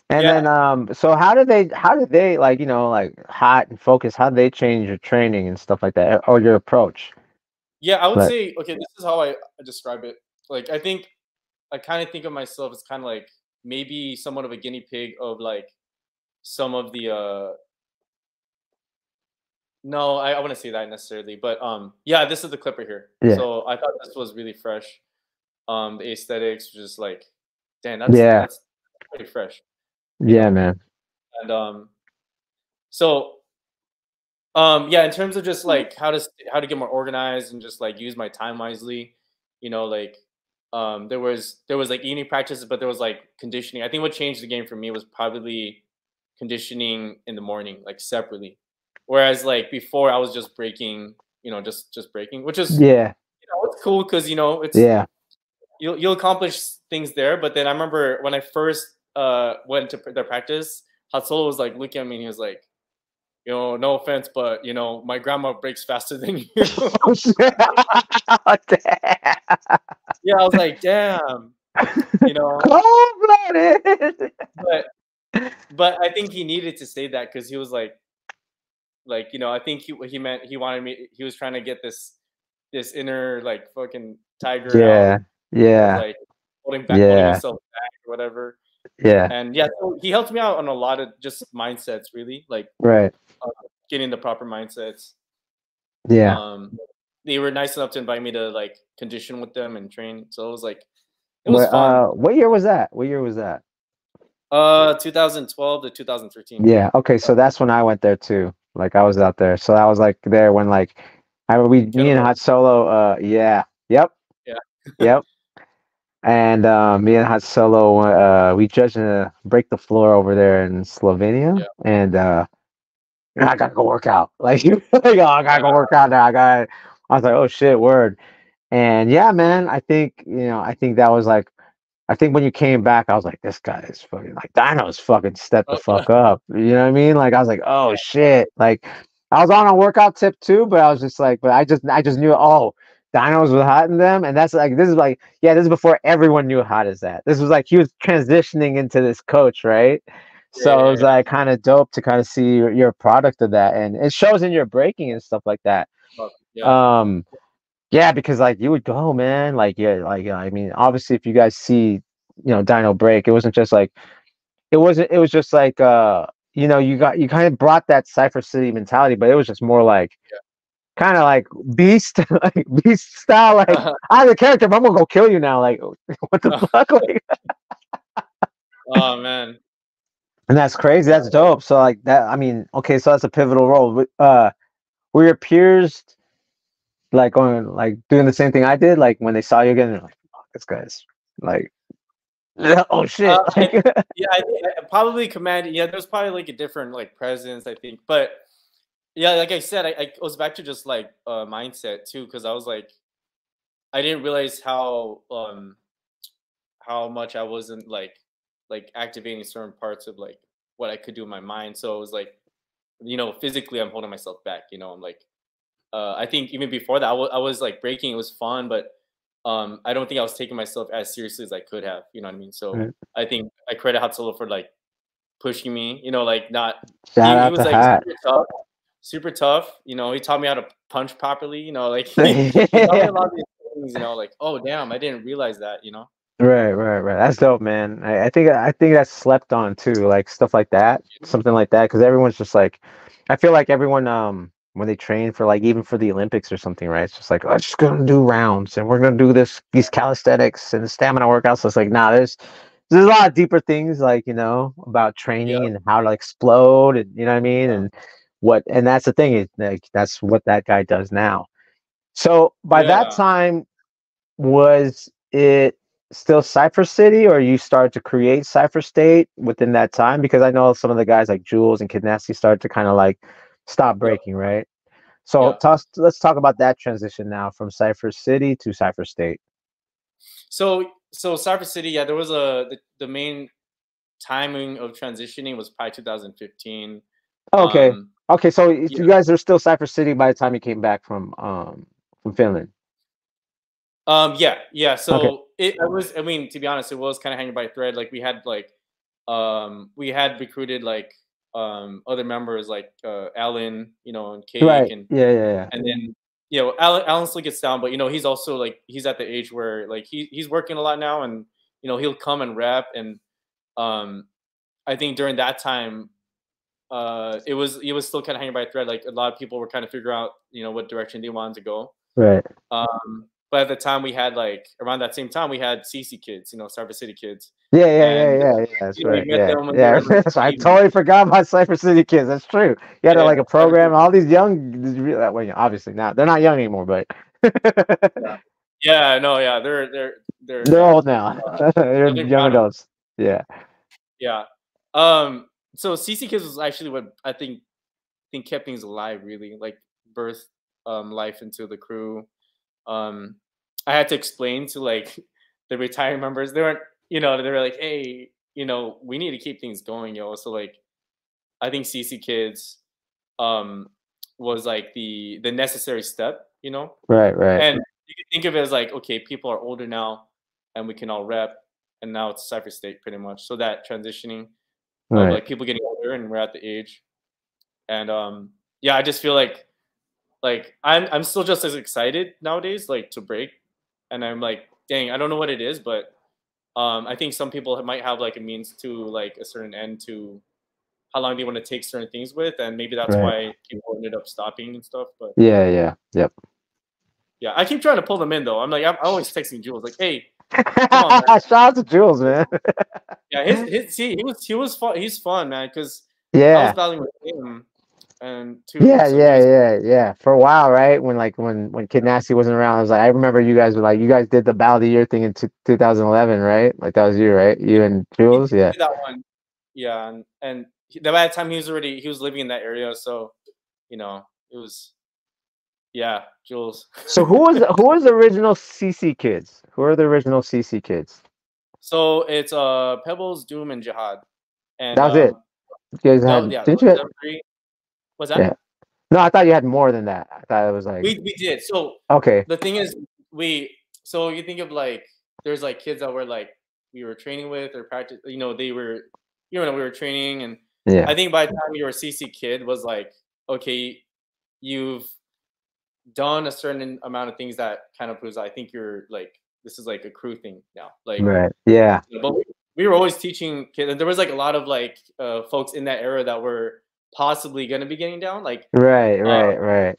And Yeah, then so how did they like, you know, like hot and focus, how did they change your training and stuff like that or your approach? yeah. I would Like say okay. This is how I describe it. Like I think I kind of think of myself as kind of like maybe somewhat of a guinea pig of like some of the no, I wouldn't say that necessarily, but yeah, this is the clipper here. yeah. So I thought this was really fresh. The aesthetics was just like, damn, Yeah. that's pretty fresh, you Yeah, know. man. And so yeah, in terms of just like how to get more organized and just like use my time wisely, you know, like there was like evening practices, but there was like conditioning. I think what changed the game for me was probably conditioning in the morning, like separately. Whereas like before, I was just breaking, you know, just breaking, which is Yeah. you know it's cool because you know it's Yeah. you'll accomplish things there. But then I remember when I first went to their practice, Hatsolo was like looking at me and he was like, you know, no offense, but you know, my grandma breaks faster than you. Oh, shit. Oh, damn. Yeah, I was like, damn, you know, Cold-blooded. but but I think he needed to say that because he was like you know, I think he meant he wanted me. He was trying to get this inner like fucking tiger out. Yeah. I was Yeah. like holding Yeah. himself back or whatever. Yeah. And yeah, so he helped me out on a lot of just mindsets, really, like Right. uh, getting the proper mindsets. Yeah. Um, they were nice enough to invite me to like condition with them and train. So it was like it was What fun. what year was that? What year was that? 2012 to 2013. Yeah. Okay. So that's when I went there too. Like I was out there. So I was like there when like me and Kettlebell. Hot Solo. Yeah. Yep. Yeah. Yep. And me and Hot Solo. We judged break the floor over there in Slovenia, Yeah. and I gotta go work out. Like, like oh, I gotta go work out now. I was like, oh shit, word. And yeah, man. I think that was like. I think when you came back, I was like, this guy is fucking like Dyno's fucking stepped the Oh, fuck up. You know what I mean? Like I was like, oh shit. Like I was on a workout tip too, but I was just like, but I just knew oh, Dyno's was hot in them. And that's like this is like, yeah, this is before everyone knew hot as that. This was like he was transitioning into this coach, right? yeah, So it yeah, was yeah. like kind of dope to kind of see your product of that. And it shows in your breaking and stuff like that. Oh, yeah. Um yeah, because like you would go, man. Like yeah, like I mean, obviously, if you guys see, Dino break, it wasn't just like it wasn't. It was just like you kind of brought that Cypher City mentality, but it was just more like kind of like beast, like beast style. Like Yeah. I'm the character, but I'm gonna go kill you now. Like what the fuck? Like, Oh man. and that's crazy. Yeah. That's dope. So like that. I mean, okay, so that's a pivotal role. Were your peers like going like doing the same thing I did? Like when they saw you again, they're like, oh, this guy's like. Oh shit! I, Like, yeah, I think probably command. Yeah, there's probably like a different like presence, I think. But yeah, like I said, I goes back to just like mindset too, because I was like, I didn't realize how much I wasn't like activating certain parts of like what I could do in my mind. So it was like, you know, physically I'm holding myself back. You know, I'm like, I think even before that, I was like breaking. It was fun, but I don't think I was taking myself as seriously as I could have. You know what I mean? So Right. I think I credit Hatsolo for like pushing me. You know, like not Shout he out was to like Hat. super tough, super tough. You know, he taught me how to punch properly. You know, like he taught me Yeah. a lot of these things. You know, like oh damn, I didn't realize that. You know. Right. That's dope, man. I think that's slept on too, like stuff like that, something like that, because everyone's just like, I feel like everyone when they train for like even for the Olympics or something, right? It's just like let's just gonna do rounds and we're gonna do these calisthenics and stamina workouts. So it's like nah, there's a lot of deeper things like about Yeah. training and how to explode and you know what I mean Yeah. and that's the thing is like that's what that guy does now. So by that Yeah. time was it still Cypher City, or you started to create Cypher State within that time? Because I know some of the guys like Jules and Kid Nasty started to kind of like stop Yeah. breaking, right? So Yeah. let's talk about that transition now from Cypher City to Cypher State. So Cypress City, yeah, there was the main timing of transitioning was probably 2015. Okay, Um, okay. So yeah, you guys are still Cypher City by the time you came back from Finland. yeah. Okay, So I was, I mean, to be honest, it was kind of hanging by a thread. Like we had recruited like other members like Alan, you know, and Cake, right. Yeah. and then Alan still gets down, but you know he's also like he's at the age where like he's working a lot now, and you know he'll come and rep, and um, I think during that time it was still kind of hanging by a thread. Like a lot of people were kind of figuring out you know what direction they wanted to go. Right. But at the time we had like around that same time we had CC kids, you know, Cyber City kids, Yeah. and That's you know right. we met Yeah, them when they yeah. were like So I 18. totally forgot about Cypher City Kids. That's true. You had Yeah, like a Cyber City. program. All these young, well, obviously not. They're not young anymore, but Yeah, yeah, no, yeah, they're they're yeah, old now. They're they're young grown up. adults. Yeah. Yeah. So CC Kids was actually what I think kept things alive really, like birthed life into the crew. Um I had to explain to like the retiring members. They weren't, you know, they were like, hey, you know, we need to keep things going, yo. So like I think CC Kids um was like the necessary step, you know? Right. And you can think of it as like, okay, people are older now and we can all rep, and now it's Cypher State pretty much. So that transitioning of Right. like people getting older and we're at the age. And yeah, I just feel like I'm still just as excited nowadays, like to break. And I'm like, dang, I don't know what it is, but I think some people might have like a means to like a certain end to how long they want to take certain things with, and maybe that's Right. why people ended up stopping and stuff. But Yeah. Yep. yeah, I keep trying to pull them in though. I'm always texting Jules like, hey, come on, man. Shout out to Jules, man. Yeah, his see, he was fun. He's fun, man, because I was Yeah. battling with him and too. Yeah, So yeah, he's yeah, yeah. For a while, right? When Kid Nasty wasn't around, I was like, I remember you guys were like, you guys did the Battle of the Year thing in 2011, right? Like that was you, right? You and he Jules, yeah. did that one. Yeah, and by the time he was living in that area, so you know it was yeah, Jules. So who was the original CC kids? Who are the original CC kids? So it's Pebbles, Doom, and Jihad, and That was it. You guys that had, yeah, didn't those you? are three. What's that? Yeah. No, I thought you had more than that. I thought it was like, We did. So okay, the thing is, so you think of like there's like kids that were like we were training with or practice. You know, they were you know we were training, and yeah, I think by the time you were a CC kid was like okay, you've done a certain amount of things that kind of proves I think you're like this is like a crew thing now. Like, right, yeah, but we were always teaching kids, and there was like a lot of like folks in that era that were possibly going to be getting down. Like, uh, right.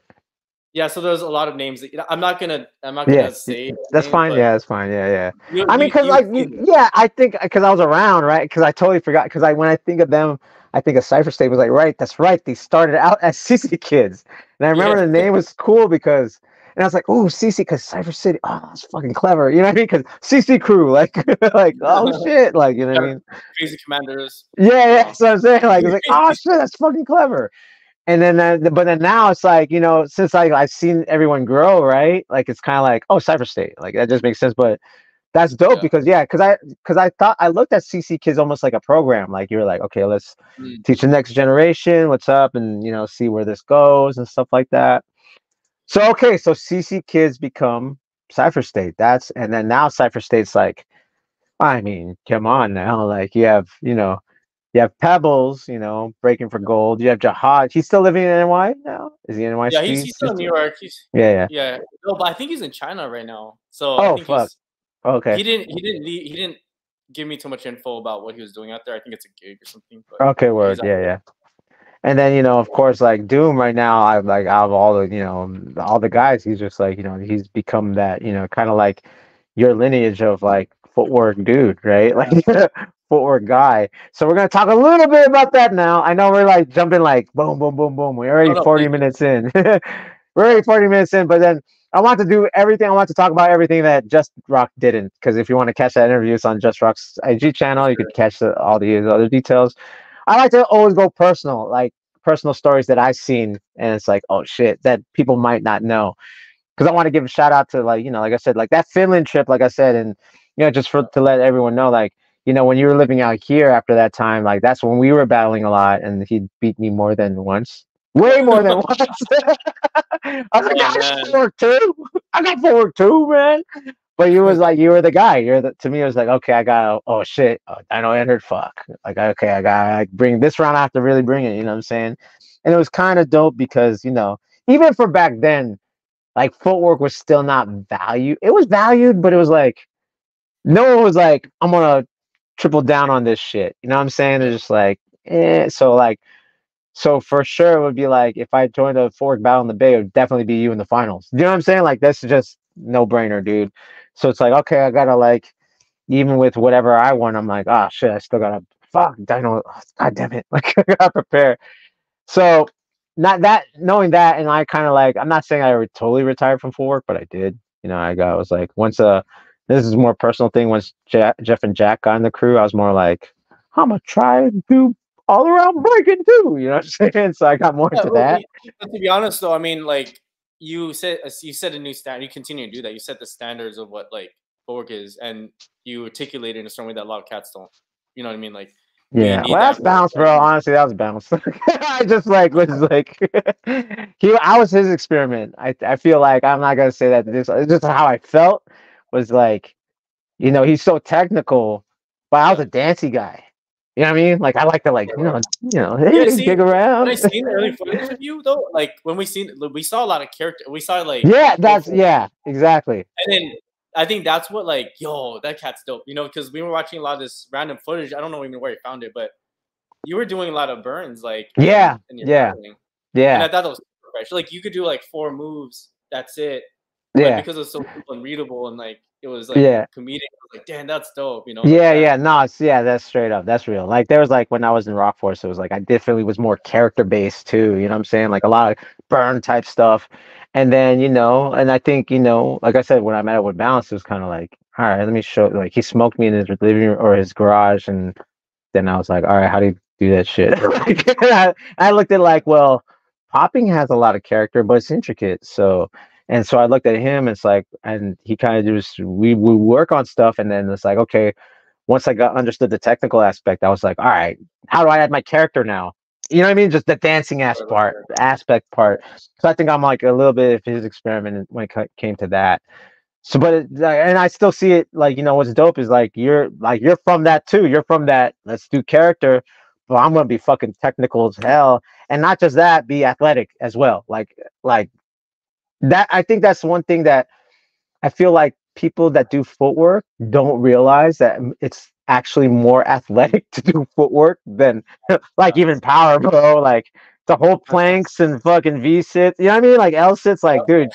yeah. So there's a lot of names. That, you know, I'm not Yeah, gonna say that's names, fine. but Yeah, that's fine. Yeah. you I mean, you cause you've like, seen them. yeah, I think because I was around, right? Because I totally forgot. Because when I think of them, I think of Cypher State was like, right, that's right. They started out as CC Kids, and I Yeah. remember the name was cool because, and I was like, oh, CC, because Cypher City, oh, that's fucking clever. You know what I mean? Because CC Crew, like, like, oh shit, like, you know what I Yeah, mean? crazy commanders. Yeah. Uh, So I'm saying, like, it's like, oh shit, that's fucking clever. And then, but then now it's like, since I've seen everyone grow, right? Like it's kind of like, oh, Cyber State, like that just makes sense. But that's dope yeah. because yeah, because I thought I looked at CC Kids almost like a program. Like you're like, okay, let's Mm. teach the next generation what's up, and see where this goes and stuff like that. So okay, so CC Kids become Cypher State. That's and then now Cypher State's like, I mean, come on now. Like you have, you have Pebbles, breaking for gold. You have Jihad. He's still living in NY now. Is he in Yeah, NYC? he's still in New York. He's Yeah, yeah. yeah. No, but I think he's in China right now. So I Oh think fuck. Okay. he didn't give me too much info about what he was doing out there. I think it's a gig or something. But Okay, yeah, he's word. out Yeah, there. yeah. And then, of course, like Doom right now, I like out of all the, all the guys, he's just like, he's become that, kind of like your lineage of like footwork dude, right? Like footwork guy. So we're gonna talk a little bit about that now. I know we're like jumping like boom, boom, boom, boom. We're No, already no, 40 please. minutes in. We're already 40 minutes in, but then I want to do everything. I want to talk about everything that Just Rock didn't. Because if you want to catch that interview, it's on Just Rock's IG channel. You Sure. could catch all the other details. I like to always go personal, like personal stories that I've seen, and it's like, oh shit, that people might not know. Because I want to give a shout out to like, like I said, like that Finland trip, like I said, and just for to let everyone know, like, when you were living out here after that time, like that's when we were battling a lot, and he beat me more than once, way more than once. I was like, Oh I got man. footwork too. I got footwork too, man. But you was like, you were the guy. To me, it was like, okay, I got, oh shit, Dyno entered, fuck. Like, okay, I got to bring this round. I have to really bring it. You know what I'm saying? And it was kind of dope because, even for back then, like footwork was still not valued. It was valued, but it was like, no one was like, I'm going to triple down on this shit. You know what I'm saying? It's just like, So like, so for sure, it would be like if I joined a fork battle in the Bay, it would definitely be you in the finals. You know what I'm saying? Like that's just no brainer, dude. So it's like, okay, I gotta like, even with whatever I want, I'm like, ah, shit, I still gotta fuck Dino. God damn it, like I gotta prepare. So not that knowing that, and I kind of like, I'm not saying I totally retired from fork, but I did. I was like, once this is a more personal thing. Once Jeff and Jack got in the crew, I was more like, I'm gonna try and do all around breaking too. You know what I'm saying? So I got more Yeah, into that. but to be honest, though, I mean, like you said a new standard. You continue to do that. You set the standards of what like footwork is, and you articulate it in a certain way that a lot of cats don't. You know what I mean? Like we Yeah, need well, that. that's bounce, bro. Honestly, that was bounce. I just like was like I was his experiment. I feel like I'm not gonna say that this. It's just how I felt was like, he's so technical, but I was Yeah. a dancey guy. You know what I mean? Like I like to like Yeah, hey, see, dig when I around. seen the early footage of you though, like when we saw a lot of character. We saw like Yeah, go that's for it. yeah, exactly. And then I think that's what like, yo, that cat's dope. Because we were watching a lot of this random footage. I don't know even where you found it, but you were doing a lot of burns like Yeah, in your yeah, battling. And yeah, I thought that was super fresh. Like you could do like 4 moves, that's it. But yeah, because it was so simple and readable and like it was like yeah. comedic, I was like, damn, that's dope, like Yeah, that. yeah, no, that's straight up. That's real. Like there was like when I was in Rock Force, it was like I definitely was more character based too. You know what I'm saying? Like a lot of burn type stuff. And then, and I think, like I said, when I met up with Balance, it was kind of like, all right, let me show like he smoked me in his living room or his garage, and then I was like, all right, how do you do that shit? Like, I looked at like, well, popping has a lot of character, but it's intricate. So I looked at him, it's like, and he kind of just we work on stuff, and then it's like, okay, once I got understood the technical aspect, I was like, all right, how do I add my character now? You know what I mean? Just the dancing aspect part. So I think I'm like a little bit of his experiment when it came to that. So, but and I still see it like, what's dope is like you're from that too. You're from that. Let's do character, but I'm gonna be fucking technical as hell, and not just that, be athletic as well. Like that. I think that's one thing that I feel like people that do footwork don't realize that it's actually more athletic to do footwork than like even power, bro. Like the whole planks and fucking V sits. You know what I mean? Like L sits. Like, dude,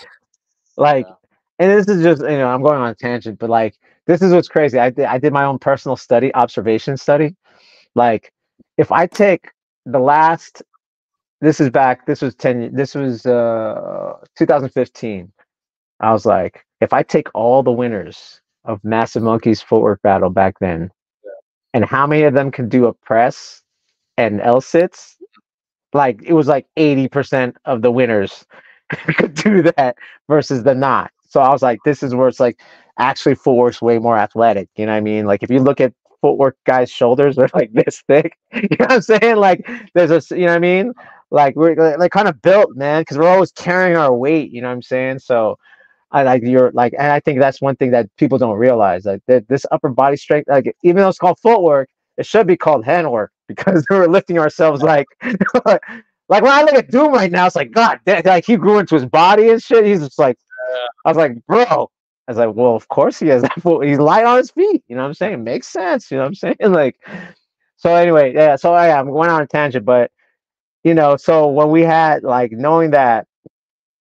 like, Yeah. and this is just I'm going on a tangent, but like this is what's crazy. I did my own personal observation study. Like, if I take the last, this is back. This was 10. This was 2015. I was like, if I take all the winners of Massive Monkey's footwork battle back then, and how many of them could do a press and L sits, like it was like 80% of the winners could do that versus the not. So I was like, this is where it's like actually footwork's way more athletic. You know what I mean? Like if you look at footwork guys' shoulders, they're like this thick. You know what I'm saying? Like there's you know what I mean? Like we're like kind of built, man, because we're always carrying our weight. You know what I'm saying? So I like you're like, and I think that's one thing that people don't realize. Like this upper body strength, like even though it's called footwork, it should be called handwork because we're lifting ourselves like, like when I look at Doom right now, it's like God, like he grew into his body and shit. He's just like, I was like, bro. I was like, well, of course he has. He's light on his feet. You know what I'm saying? It makes sense. You know what I'm saying? Like, so anyway, yeah. So I'm going on a tangent, but so when we had like knowing that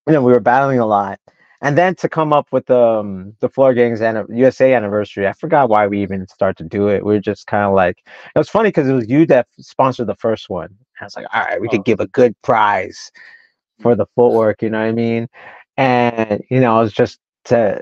we were battling a lot, and then to come up with the Floor Gangs and USA anniversary, I forgot why we even started to do it. We were just kind of like, it was funny because it was you that sponsored the first one. I was like, all right, we could give a good prize for the footwork, you know what I mean? And it was just to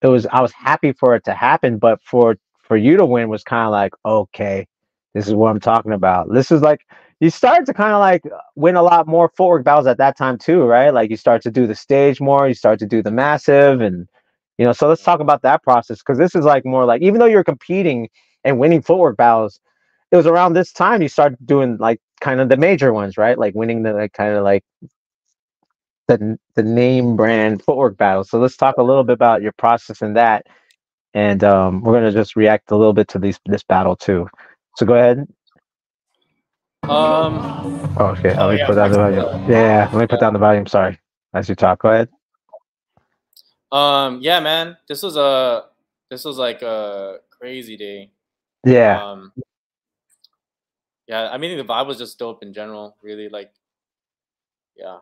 I was happy for it to happen, but for you to win was kind of like, okay, this is what I'm talking about. This is like you started to kind of like win a lot more footwork battles at that time too, right? Like you start to do the stage more, you start to do the massive, and so let's talk about that process because this is like more like even though you're competing and winning footwork battles, it was around this time you started doing like kind of the major ones, right? Like winning the like kind of like the name brand footwork battle. So let's talk a little bit about your process in that, and we're gonna just react a little bit to this battle too. So go ahead. Oh, okay. Let Oh me yeah, put down back the to volume. the Yeah, let me put yeah. down the volume. Sorry, as you talk. Go ahead. Yeah, man. This was like a crazy day. Yeah. Um, yeah. I mean, the vibe was just dope in general. Really, like, yeah.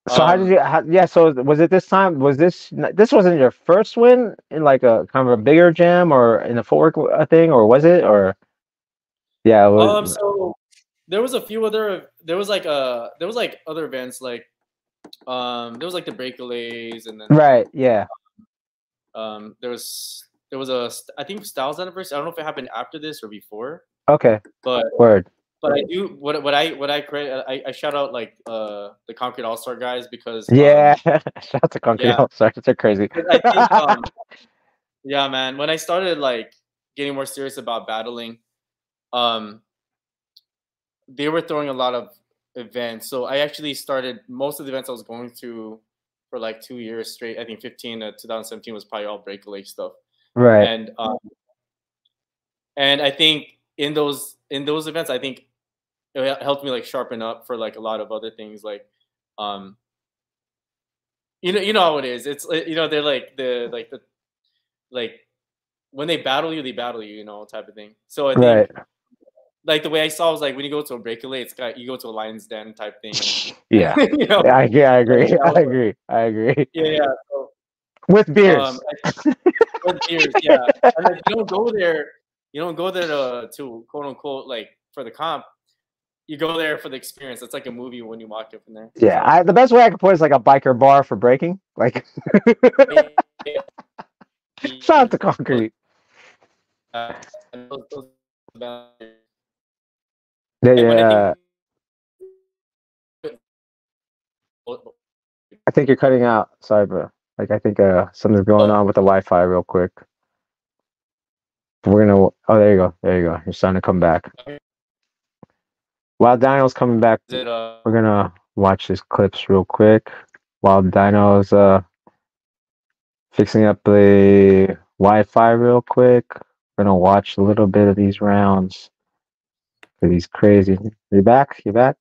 So how did you? Yeah. So was it this time? Was this wasn't your first win in like a kind of a bigger jam or in a footwork thing, or was it? Or yeah, it was, So there was a few other. There was like other events like there was like the breakaways, and then right. Yeah. there was a I think Styles anniversary. I don't know if it happened after this or before, Okay. but Word. I do what I create. I shout out like the Concrete All Star guys because Yeah. Shout out to Concrete yeah, All Stars. They're crazy. I think yeah, man. When I started like getting more serious about battling, um, they were throwing a lot of events. So I actually started most of the events I was going to for like 2 years straight. I think 15 to 2017 was probably all breakaway stuff, Right. and I think in those events, I think it helped me like sharpen up for like a lot of other things like um you know how it is. It's they're like the like when they battle you, type of thing. So I think Right. like the way I saw was like when you go to a breakaway, it's got you go to a lion's den type thing, Yeah. and Yeah, I like agree. that I was, agree. I agree. yeah. So With beers. I think with years, yeah, and like you don't go there to quote unquote like for the comp. You go there for the experience. It's like a movie when you walk up in there. Yeah. So The best way I could put it is like a biker bar for breaking. Like yeah, shout out to Concrete. Yeah, and when I think yeah. I think you're cutting out. Sorry, bro. Like I think something's going on with the Wi-Fi real quick. We're gonna. Oh, there you go. There you go. You're starting to come back. While Dino's coming back, is it we're gonna watch these clips real quick. While Dino's fixing up the Wi-Fi real quick. We're gonna watch a little bit of these rounds. He's crazy. You back? You back?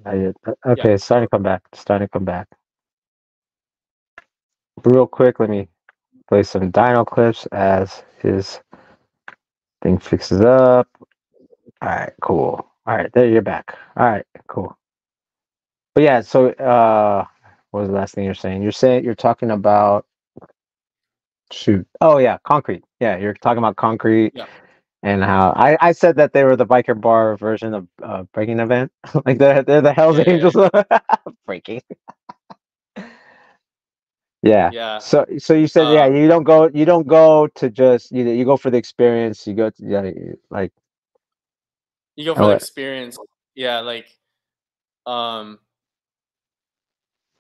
yeah. Okay, it's starting to come back. It's starting to come back. Real quick, let me play some Dino clips as his thing fixes up. All right, cool. All right, there you're back. All right, cool. But yeah, so what was the last thing you're saying? You're talking about shoot. Oh yeah, concrete. Yeah, you're talking about concrete Yeah. and how I said that they were the biker bar version of breaking event. Like they're the Hell's Yeah, Angels breaking. Yeah. yeah. So you said yeah, you don't go to just you go for the experience. You go to yeah, like You go for oh, the what? experience. Yeah, like um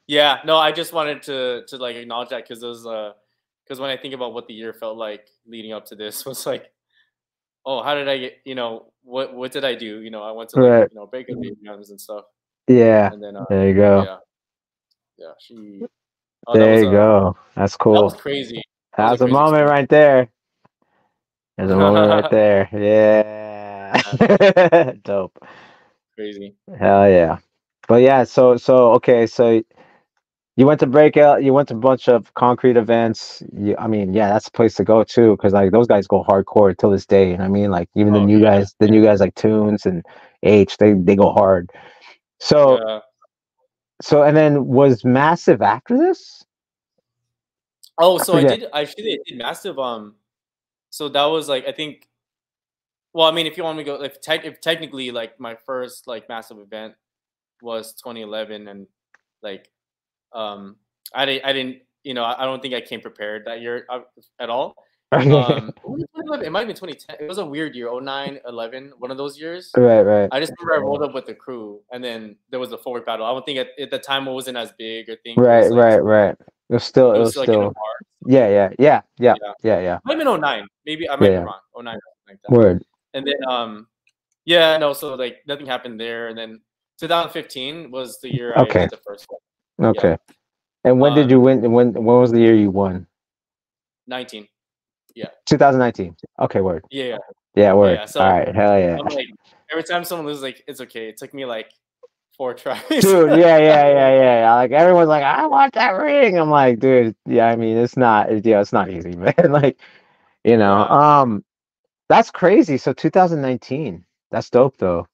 yeah, no, I just wanted to like acknowledge that because it was because when I think about what the year felt like leading up to this was like, oh, how did I get what did I do? I went to like, Right. breaking games and stuff. Yeah. And then There you go. yeah, yeah, she Oh, There you go. That's that was cool. crazy. That was a That's a crazy moment experience. right there. There's a moment right there. Yeah. Dope. Crazy. Hell yeah. But yeah, okay, so you went to breakout, you went to a bunch of concrete events. I mean, yeah, that's a place to go too, because like those guys go hardcore till this day. And I mean, like even Oh the new guys like Tunes and H, they go hard. So yeah. and then was Massive after this? Oh, I so I forget. did. Actually, I did massive. So that was like I think. Well, I mean, if you want me to go, if technically like my first like massive event was 2011, and like um I didn't I don't think I came prepared that year at all. It might have been 2010. It was a weird year, 09, 11, one of those years. Right. I just remember I rolled up with the crew, and then there was a forward battle. I don't think at the time it wasn't as big. I think Right. It it was was like in a still bar. yeah. Might have been 09. Maybe I might be Yeah. wrong. 09 or something like that. Word. And then yeah, no, so like nothing happened there. And then 2015 was the year I Okay. did the first one. Yeah. Okay. And when did you win? When was the year you won? 19. Yeah. 2019. Okay, word. Yeah. Yeah, word. Yeah. All So right, hell yeah. I'm like, every time someone loses, like, it's okay. It took me like 4 tries. Dude, yeah. Like everyone's like, I want that ring. I'm like, dude, yeah, I mean, it's not, yeah, it's not easy, man. Like, Yeah. that's crazy. So 2019, that's dope though.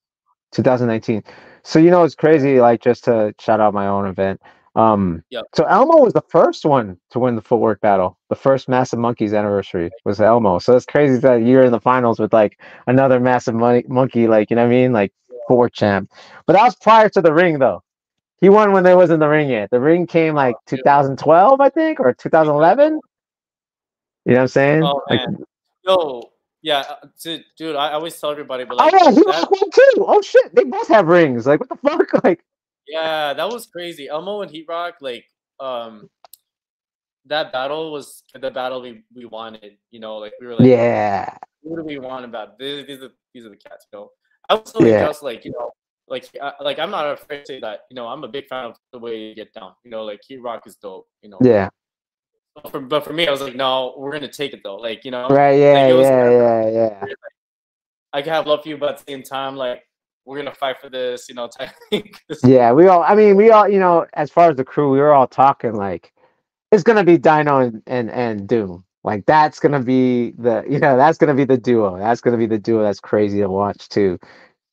2019. So it's crazy. Like just to shout out my own event. Yep. So Elmo was the first one to win the footwork battle. The first Massive Monkeys anniversary was Elmo. So it's crazy that you're in the finals with like another Massive Monkey, like you know what I mean, like footwork champ. But that was prior to the ring though. He won when there wasn't the ring yet. The ring came like Dude, 2012, I think, or 2011. You know what I'm saying? oh Like, man. Yo, yeah, dude, I always tell everybody, but oh like yeah, he that, lost one too. Oh shit, they both have rings. Like, what the fuck? Like, yeah, that was crazy. Elmo and Heat Rock, like, that battle was the battle we wanted. Like we were like, yeah, what do we want about this? These are the cats. I was telling yeah, Gus like I'm not afraid to say that. I'm a big fan of the way you get down. Like Heat Rock is dope. yeah. But for me, I was like, no, we're gonna take it though. Like Right, like it was. yeah. Like, I can have love for you, but at the same time, like we're gonna fight for this. Type thing. Yeah, we all, as far as the crew, we were all talking like it's gonna be Dyno and Doom. Like that's gonna be that's gonna be the duo. That's gonna be the duo that's crazy to watch too.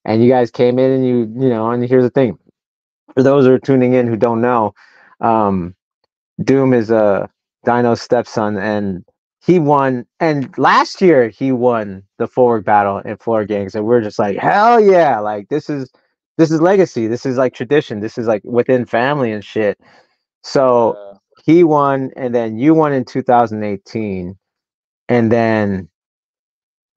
And you guys came in and and here's the thing. For those who are tuning in who don't know, Doom is Dino's stepson, and he won. And last year he won the forward battle in Floor Gangs, and we're just like, hell yeah! Like this is legacy. This is like tradition. This is like within family and shit. So he won, and then you won in 2018, and then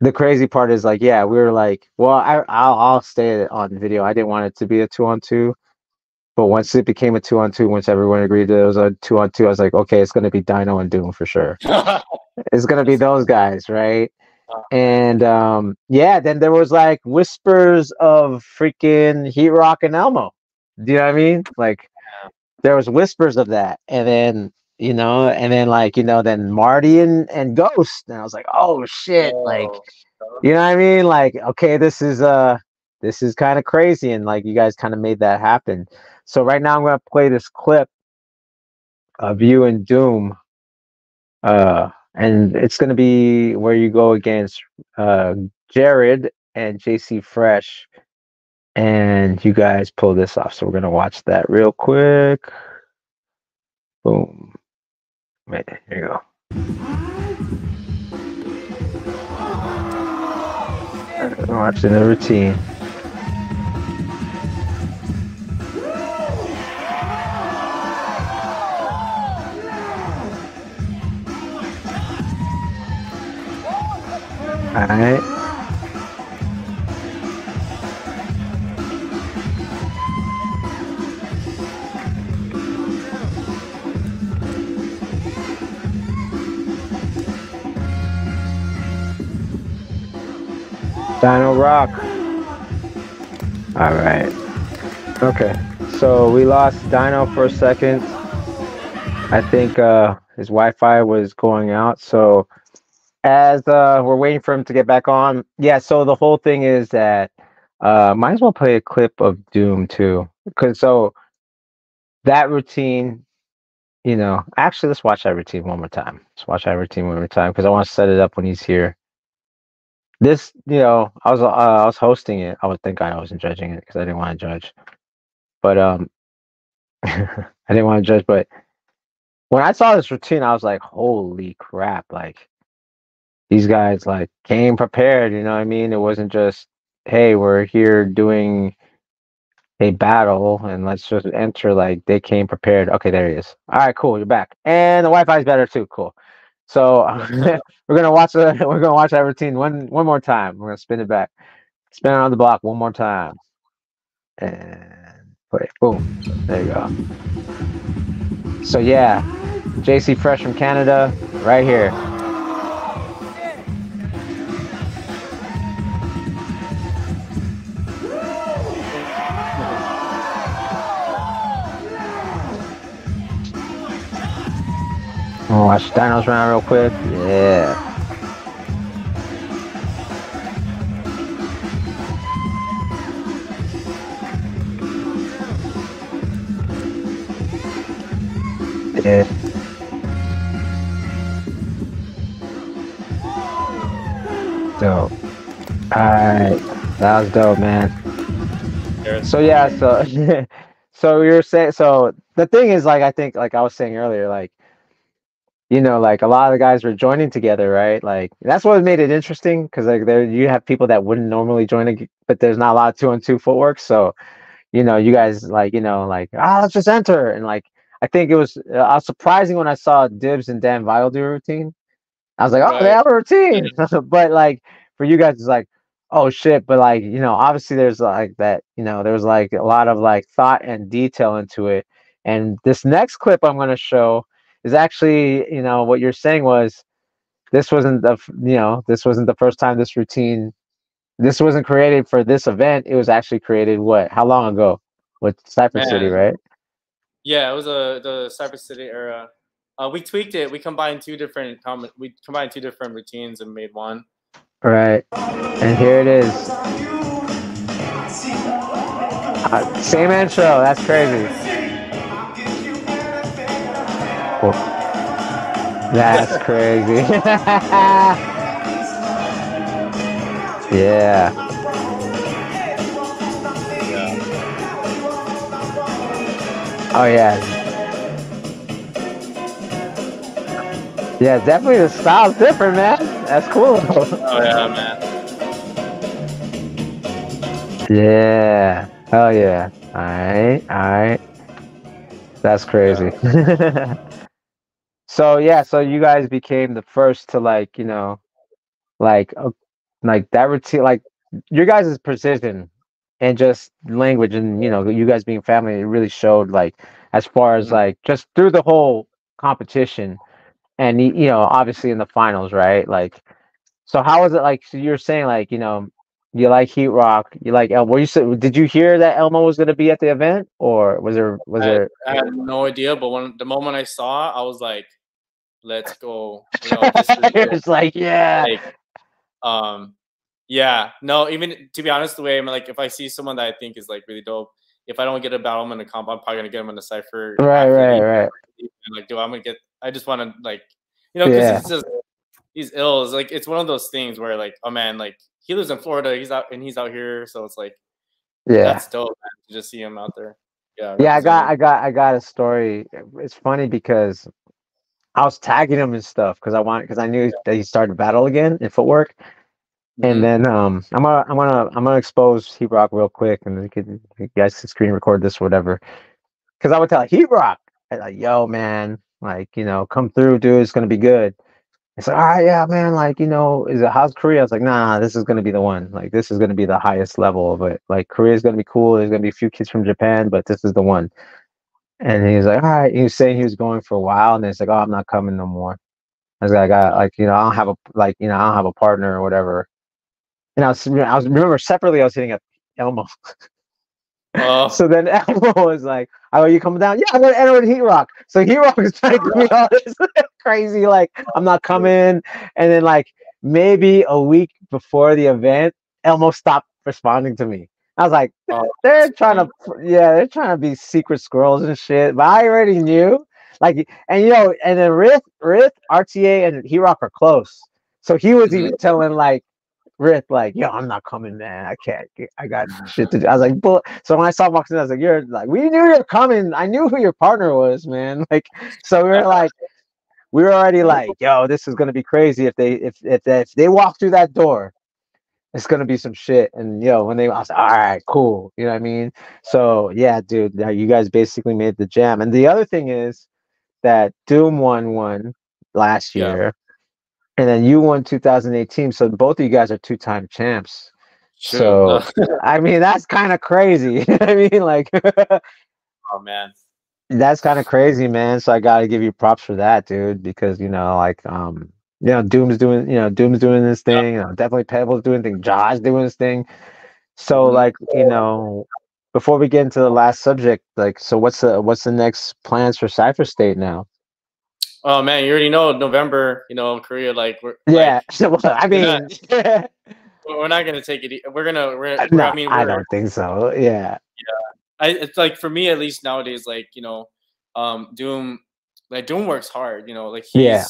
the crazy part is like, yeah, we were like, well, I'll stay on video. I didn't want it to be a 2-on-2. But once it became a 2-on-2, once everyone agreed that it was a 2-on-2, I was like, okay, it's gonna be Dyno and Doom for sure. It's gonna be those guys, right? And yeah, then there was like whispers of freaking Heat Rock and Elmo. Do you know what I mean? Like there was whispers of that, and then then Marty and Ghost, and I was like, oh shit, like you know what I mean? Like okay, this is kind of crazy, and like you guys kind of made that happen. So right now I'm gonna play this clip of you and Doom, and it's gonna be where you go against Jared and JC Fresh, and you guys pull this off. So we're gonna watch that real quick. Boom. Right, here you go. Watching the routine. All right. Dyno Rock. All right. Okay. So we lost Dyno for a second. I think his Wi-Fi was going out. So as we're waiting for him to get back on, yeah. So the whole thing is that might as well play a clip of Doom too, because so that routine, actually let's watch that routine one more time. Let's watch that routine one more time because I want to set it up when he's here. This, I was hosting it. I would think I wasn't judging it because I didn't want to judge, but I didn't want to judge. But when I saw this routine, I was like, holy crap! Like these guys like came prepared. You know what I mean? It wasn't just, hey, we're here doing a battle and let's just enter. Like they came prepared. Okay, there he is. All right, cool. You're back, and the Wi-Fi is better too. Cool. So we're gonna watch that routine one more time. We're gonna spin it back, spin it on the block one more time, and play. Boom. There you go. So yeah, JC Fresh from Canada, right here. I'm gonna watch Dyno's round real quick. Yeah. Yeah. Dope. Alright. That was dope, man. So yeah, so so you're saying so the thing is like I think like I was saying earlier, like like a lot of the guys were joining together, right? Like that's what made it interesting because like there you have people that wouldn't normally join, but there's not a lot of 2-on-2 footwork. So you guys like like let's just enter and like I think I was surprising when I saw Dibs and Dan Vile do a routine. I was like, oh, they Right. have a routine, but like for you guys, it's like, oh shit. But like obviously there's like that there was like a lot of like thought and detail into it. And this next clip I'm gonna show is actually what you're saying was this wasn't the first time this wasn't created for this event. It was actually created how long ago with Cypher City, Man. right? Yeah, it was the Cypress City era. We tweaked it. We combined two different routines and made one. Right. And here it is. Same intro. That's crazy. Cool. That's crazy. Yeah. Oh yeah. Yeah, definitely the style's different, man. That's cool. Oh yeah, man. Yeah. Hell yeah. Alright. That's crazy. Yeah. So yeah, so you guys became the first to like, like that routine, like your guys' precision and just language and you guys being family, it really showed like as far as like just through the whole competition and obviously in the finals, right? Like so how was it like so you're saying like, you like Heat Rock, you like Elmo. Did you hear that Elmo was gonna be at the event or I had no idea, but when the moment I saw, I was like, "Let's go!" This is it's like yeah. Like, yeah. No, even to be honest, the way I'm like, if I see someone that I think is like really dope, if I don't get a battle him in a comp, I'm probably gonna get him in a cipher. Right. Like, I'm gonna get. I just want to like, because Yeah. he's ill. It's like it's one of those things where like, oh man, like he lives in Florida, he's out here, so it's like Yeah. that's dope, man, to just see him out there. Yeah. Yeah, representing. I got a story. It's funny because I was tagging him and stuff because I knew that he started battle again in footwork. And then I'm gonna expose Heat Rock real quick, and you guys can screen record this or whatever. Because I would tell Heat Rock, like, yo, man, like come through, dude. It's gonna be good. It's like, all right, yeah, man. Like, is it how's Korea? I was like, nah, this is gonna be the one. Like, this is gonna be the highest level of it. Like, Korea's gonna be cool. There's gonna be a few kids from Japan, but this is the one. And he was like, all right. He was saying he was going for a while, and then it's like, oh, I'm not coming no more. I was like, I got like, I don't have I don't have a partner or whatever. And I was remember separately, I was hitting up Elmo. So then Elmo was like, "Oh, you coming down? Yeah, I'm gonna enter with Heat Rock." So Heat Rock was trying to give me all this crazy, like, I'm not coming. And then, like, maybe a week before the event, Elmo stopped responding to me. I was like, they're trying to, yeah, they're trying to be secret squirrels and shit. But I already knew, like, and and then Rith, RTA, and Heat Rock are close. So he was even telling, like, Rick, like, yo, I'm not coming, man. I can't. I got shit to do. I was like, but so when I saw boxing, I was like, you're like, we knew you're coming. I knew who your partner was, man. Like, so we were already like, yo, this is gonna be crazy if they walk through that door. It's gonna be some shit. And when I was like, all right, cool. You know what I mean? So yeah, dude, you guys basically made the jam. And the other thing is that Doom won last year. And then you won 2018, so both of you guys are two-time champs. True. So I mean, that's kind of crazy. I mean, like, oh man, that's kind of crazy, man. So I gotta give you props for that, dude, because like, Doom's doing this thing. Definitely Pebble's doing thing. Josh doing this thing. So like, before we get into the last subject, like, so what's the next plans for Cypher State now? Oh man, you already know November. Korea, like we're I mean, we're not gonna take it. No, I don't think so. Yeah. It's like, for me at least nowadays, like Doom, like Doom works hard. Like if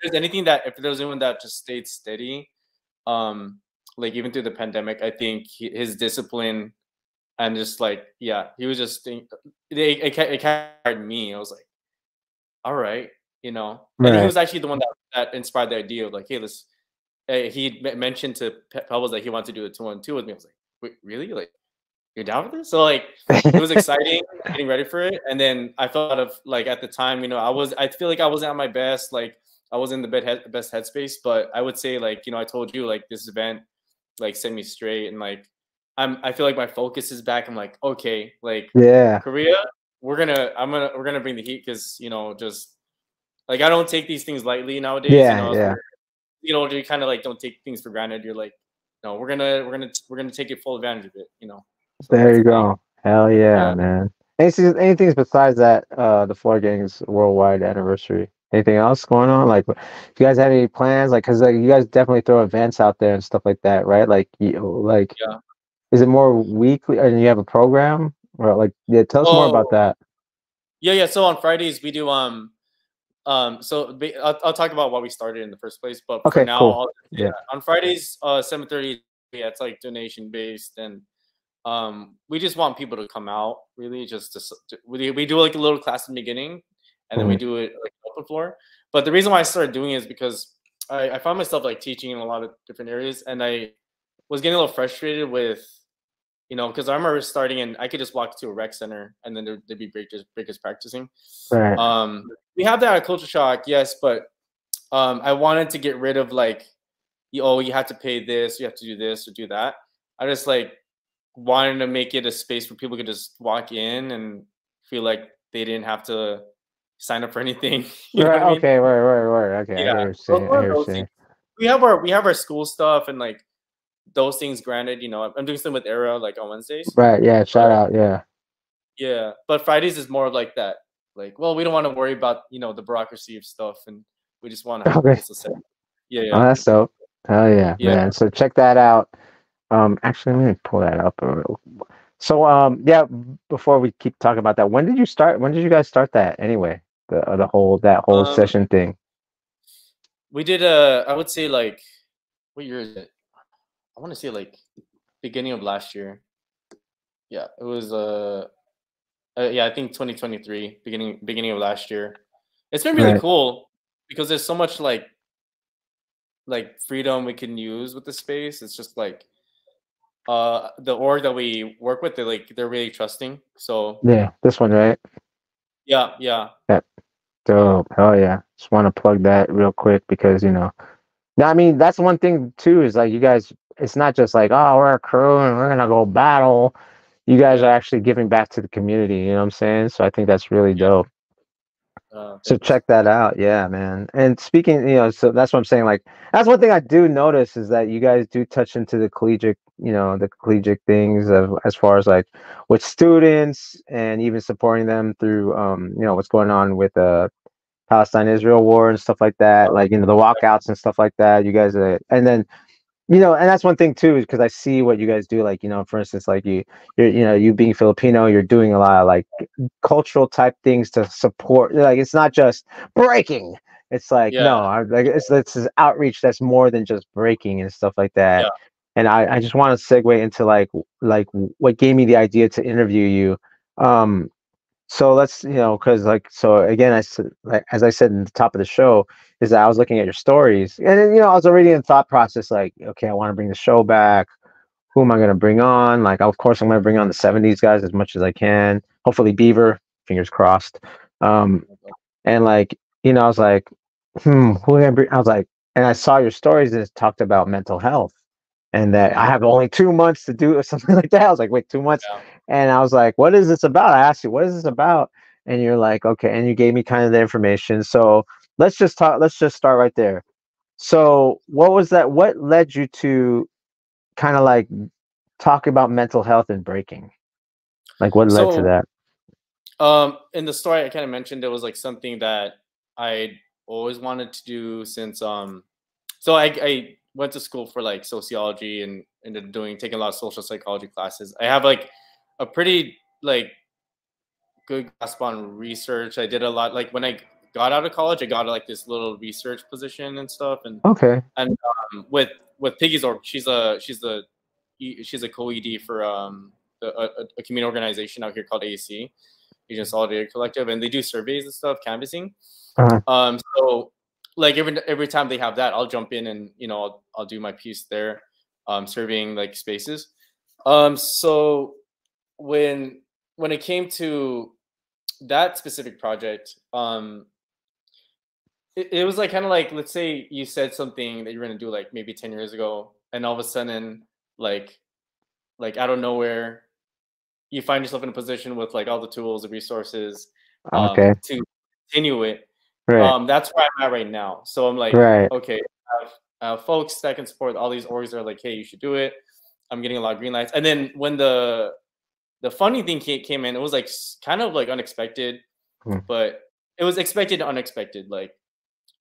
there's anything if there's anyone that just stayed steady, like even through the pandemic, I think his discipline and just like he was just it kind of me. I was like, all right. And he was actually the one that inspired the idea of like, hey, let's. He mentioned to Pebbles that he wanted to do a 2-on-2 with me. I was like, wait, really? Like, you're down with this? So like, it was exciting getting ready for it. And then I felt like at the time, I feel like I wasn't at my best. Like I wasn't in the best headspace. But I would say, like, I told you, like, this event like set me straight, and like I feel like my focus is back. I'm like, okay, like Korea, we're gonna bring the heat, because just. Like, I don't take these things lightly nowadays. You kind of like don't take things for granted. You're like, no, we're gonna take full advantage of it. So there you go. Hell yeah, man. Anything besides that, the Floor Gangs worldwide anniversary? Anything else going on? Like, if you guys have any plans? Like, cause like you guys definitely throw events out there and stuff like that, right? Like, is it more weekly, and you have a program, or like, tell us more about that. Yeah. So on Fridays we do so I'll talk about why we started in the first place, but for now, cool. On Fridays, 7:30, it's like donation based, and we just want people to come out, really, just we do like a little class in the beginning, and then we do it like open floor. But the reason why I started doing it is because I found myself like teaching in a lot of different areas, and I was getting a little frustrated with, because I remember starting and I could just walk to a rec center and then there'd be breakers practicing. Right. We have that at Culture Shock, yes, but I wanted to get rid of like, you have to pay this, you have to do this or do that. I just like wanted to make it a space where people could just walk in and feel like they didn't have to sign up for anything. Right. Okay. Right. Okay. Yeah. I hear you saying. We have our school stuff and like those things. Granted, I'm doing something with Era like on Wednesdays. Right. Yeah. Shout out. Yeah. Yeah, but Fridays is more of like that. Like, well, we don't want to worry about the bureaucracy of stuff, and we just want to have a set. Yeah. Oh, that's dope. Hell yeah, man. So check that out. Actually, let me pull that up. So before we keep talking about that, when did you guys start that anyway? The whole session thing. We did I would say, like, what year is it? I want to say like beginning of last year. Yeah, it was I think 2023, beginning of last year. It's been really cool because there's so much like freedom we can use with the space. It's just like the org that we work with, they're really trusting. So this one, right? Yeah. Dope. Hell yeah. Just want to plug that real quick because I mean, that's one thing too, is like, you guys, it's not just like, oh, we're a crew and we're gonna go battle. You guys are actually giving back to the community, you know what I'm saying? So I think that's really dope. So Thanks. check that out. Yeah, man. And speaking, so that's what I'm saying. Like, that's one thing I do notice is that you guys do touch into the collegiate, the collegiate things of as far as like with students and even supporting them through, what's going on with Palestine-Israel war and stuff like that. Like, the walkouts and stuff like that. You guys, and then and that's one thing too, is because I see what you guys do. Like, for instance, like you being Filipino, you're doing a lot of like cultural type things to support. Like, it's not just breaking. It's like Yeah, no, like it's this outreach that's more than just breaking and stuff like that. yeah. And I just want to segue into like what gave me the idea to interview you. So let's, because like, so again, like, as I said in the top of the show, is that I was looking at your stories, and then, I was already in thought process, like, okay, I want to bring the show back. Who am I going to bring on? Like, of course, I'm going to bring on the '70s guys as much as I can. Hopefully, Beaver, fingers crossed. Um, and like, I was like, who am I bring? I was like, and I saw your stories that talked about mental health, and that I have only 2 months to do or something like that. I was like, wait, 2 months? Yeah. And I was like, what is this about? I asked you, what is this about? And you're like, okay. And you gave me kind of the information. So let's just talk. Let's just start right there. So what was that? What led you to kind of like talk about mental health and breaking? Like, what led to So, that? in the story, I kind of mentioned it was like something that I always wanted to do since so I went to school for like sociology and ended up taking a lot of social psychology classes. I have like a pretty like good grasp on research. I did a lot like when I got out of college, I got like this little research position and stuff, Okay. and with Piggy's org, she's a co-ED for a community organization out here called AC, Asian Solidarity Collective, and they do surveys and stuff, canvassing. Uh-huh. So like every time they have that, I'll jump in and I'll do my piece there, surveying like spaces. So when it came to that specific project, it was like kind of like, let's say you said something that you're gonna do like maybe 10 years ago, and all of a sudden, like out of nowhere, you find yourself in a position with like all the tools, the resources, Okay. to continue it. Right. That's where I'm at right now. So I'm like, Right. okay, I have folks that can support all these orgs that are like, hey, you should do it. I'm getting a lot of green lights. And then when the funny thing came in, it was like kind of like unexpected, Hmm. but it was expected and unexpected. Like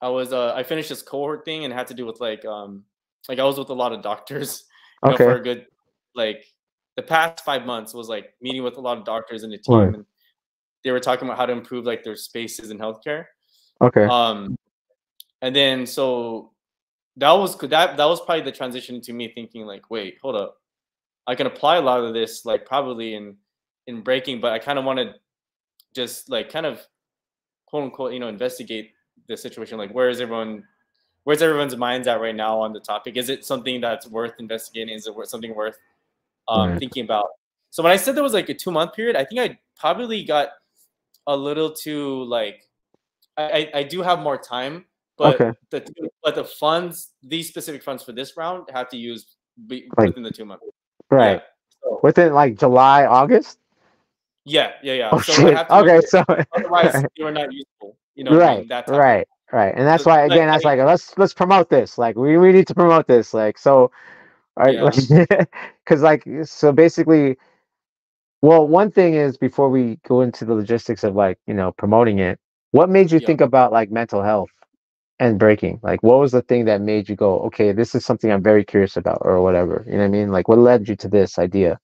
I finished this cohort thing and had to do with like I was with a lot of doctors, for Okay. a good like the past 5 months was like meeting with a lot of doctors and the Right. team, and they were talking about how to improve like their spaces in healthcare. Okay. And then so that was probably the transition to me thinking like, wait, hold up, I can apply a lot of this like probably in breaking, but I kind of want to just like kind of quote unquote investigate the situation. Like, where's everyone's minds at right now on the topic? Is it something that's worth investigating? Is it something worth Right. thinking about? So when I said there was like a 2 month period, I think I probably got a little too like I do have more time, Okay. but the funds, these specific funds for this round, have to use Like, within the 2 months. Yeah. right. So Within like July, August? yeah. Oh So I shit. have to use Okay, it. so Otherwise, they were not ususeful. right, During that time. right, right. And that's So, why like, again, that's like let's promote this. Like we need to promote this. Like so all yeah, right, because like so basically, well, one thing is before we go into the logistics of like, promoting it, what made you yeah. think about like mental health and breaking? Like what was the thing that made you go, okay, this is something I'm very curious about or whatever. You know what I mean? Like what led you to this idea?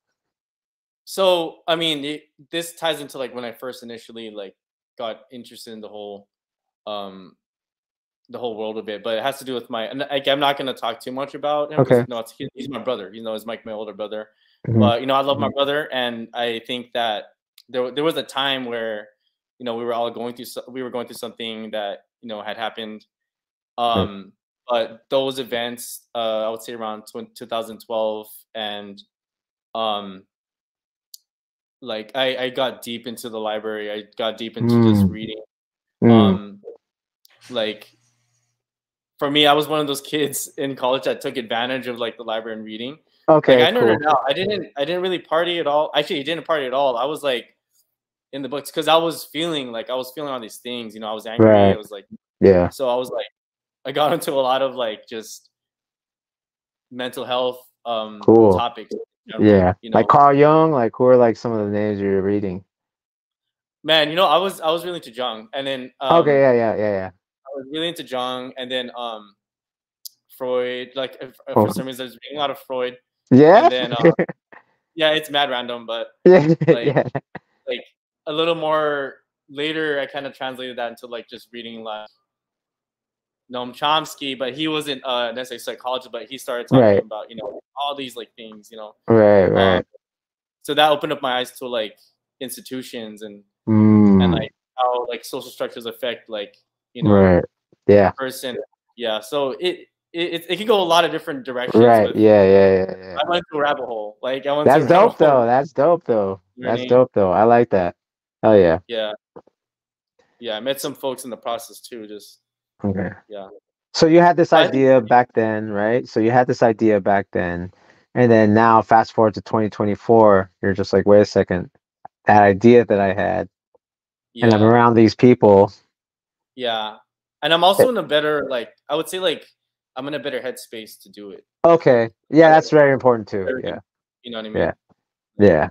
So I mean, this ties into like when I first initially like got interested in um the whole world of it, but it has to do with my. And like, I'm not going to talk too much about him because Okay. he's my brother. He's Mike, my older brother. Hmm. But I love my brother, and I think that there was a time where we were all going through something that had happened. Right. But those events, I would say around 2012, and um, like I got deep into the library. I got deep into just Mm, reading. mm. Um, like for me, I was one of those kids in college that took advantage of like the library and reading. Like Okay, I cool. nerded out. I didn't really party at all. Actually, I didn't party at all. I was like in the books because I was feeling all these things. You know, I was angry. Right. I was like, Yeah. so I was like, I got into a lot of like just mental health Cool. topics in general, Yeah. you Like know. Carl Jung. Like who are like some of the names you're reading? Man, you know, I was really into Jung, and then Okay. Yeah. I was really into Jung, and then Freud. Like Oh. for some reason, I was reading a lot of Freud, Yeah. and then yeah, it's mad random, but Yeah. like Yeah. like a little more later, I kind of translated that into like just reading like Noam Chomsky, but he wasn't necessarily a psychologist, but he started talking Right. about, you know, all these like things, you know. Right. Um, Right. so that opened up my eyes to like institutions and Mm. like how like social structures affect like, you know, Right. Yeah. person. Yeah. So it can go a lot of different directions Right. with Yeah. I went to a rabbit hole. Like I went to a That's rabbit dope hole though. That's dope though. That's learning. dope though. I like that. Hell yeah. Yeah. Yeah. I met some folks in the process too. Just Okay. yeah. So you had this But I think idea back then, right? So you had this idea back then, and then now fast forward to 2024, you're just like, wait a second, that idea that I had, and I'm yeah. around these people. Yeah. And I'm also in a better like I would say like I'm in a better headspace to do it. Okay. Yeah, that's very important too. Very- Yeah. You know what I Yeah. mean? Yeah.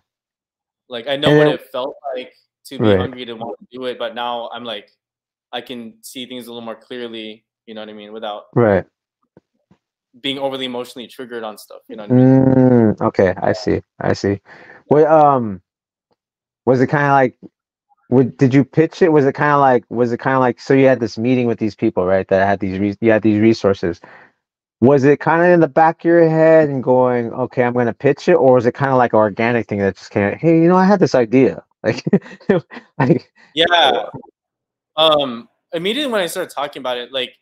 Like I know And what then it felt like to be right. hungry to want to do it, but now I'm like I can see things a little more clearly, you know what I mean, without Right. being overly emotionally triggered on stuff, you know what I mean? Okay, I see. I see. What was it kind of like did you pitch it? Was it kind of like so you had this meeting with these people, right? That had you had these resources. Was it kind of in the back of your head and going, okay, I'm going to pitch it, or was it kind of like an organic thing that just came? Hey, you know, I had this idea, like, like, Yeah. Immediately when I started talking about it, like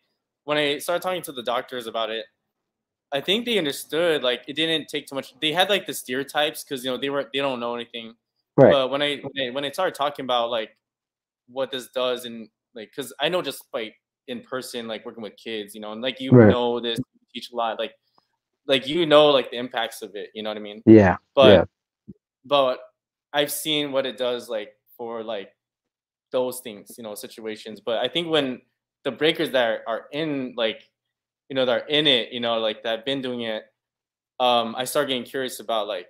when I started talking to the doctors about it, I think they understood like it didn't take too much. They had like the stereotypes because you know they don't know anything. right, But when I started talking about like what this does and like because I know just like in person like working with kids, you know, and like you right, know this you teach a lot like you know like the impacts of it, you know what I mean? yeah, But yeah, but I've seen what it does like for like those things, you know, situations. But I think when the breakers that are in like you know that are in it, you know, like that have been doing it, I start getting curious about like,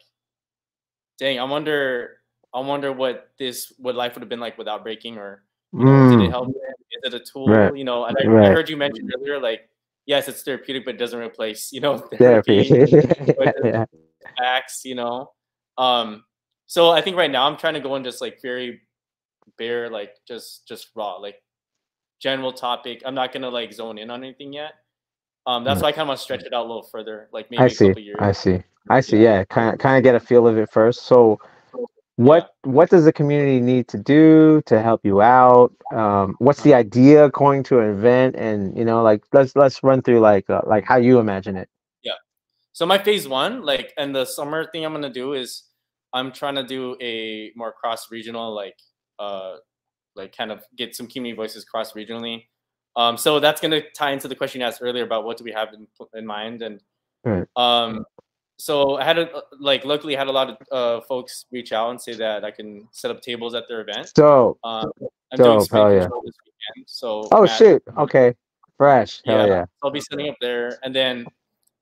dang, I wonder what life would have been like without breaking, or you know, did it mm, help? Is it a right, tool? You know, and I right, heard you mention earlier, like, yes, it's therapeutic, but it doesn't replace, you know, therapy, therapy. But it yeah, facts, you know. Um, so I think right now I'm trying to go in just like very bare, like just raw, like general topic. I'm not gonna like zone in on anything yet. That's right. why I kind of want to stretch it out a little further, like I maybe a see, couple years. I see, I Yeah, see. Yeah, kind of get a feel of it first. So, yeah. what does the community need to do to help you out? What's the idea going to an event, and you know, like let's run through like how you imagine it. Yeah. So my phase one, like, and the summer thing I'm gonna do is I'm trying to do a more cross regional, uh, like kind of get some community voices cross regionally. So that's gonna tie into the question you asked earlier about what do we have in mind, and Right. um, so I had like luckily had a lot of folks reach out and say that I can set up tables at their event. So Um, I'm doing dope, spin hell yeah. control this weekend, so Oh Matt, shit. Okay. Fresh. Hell yeah, yeah. I'll be setting up there, and then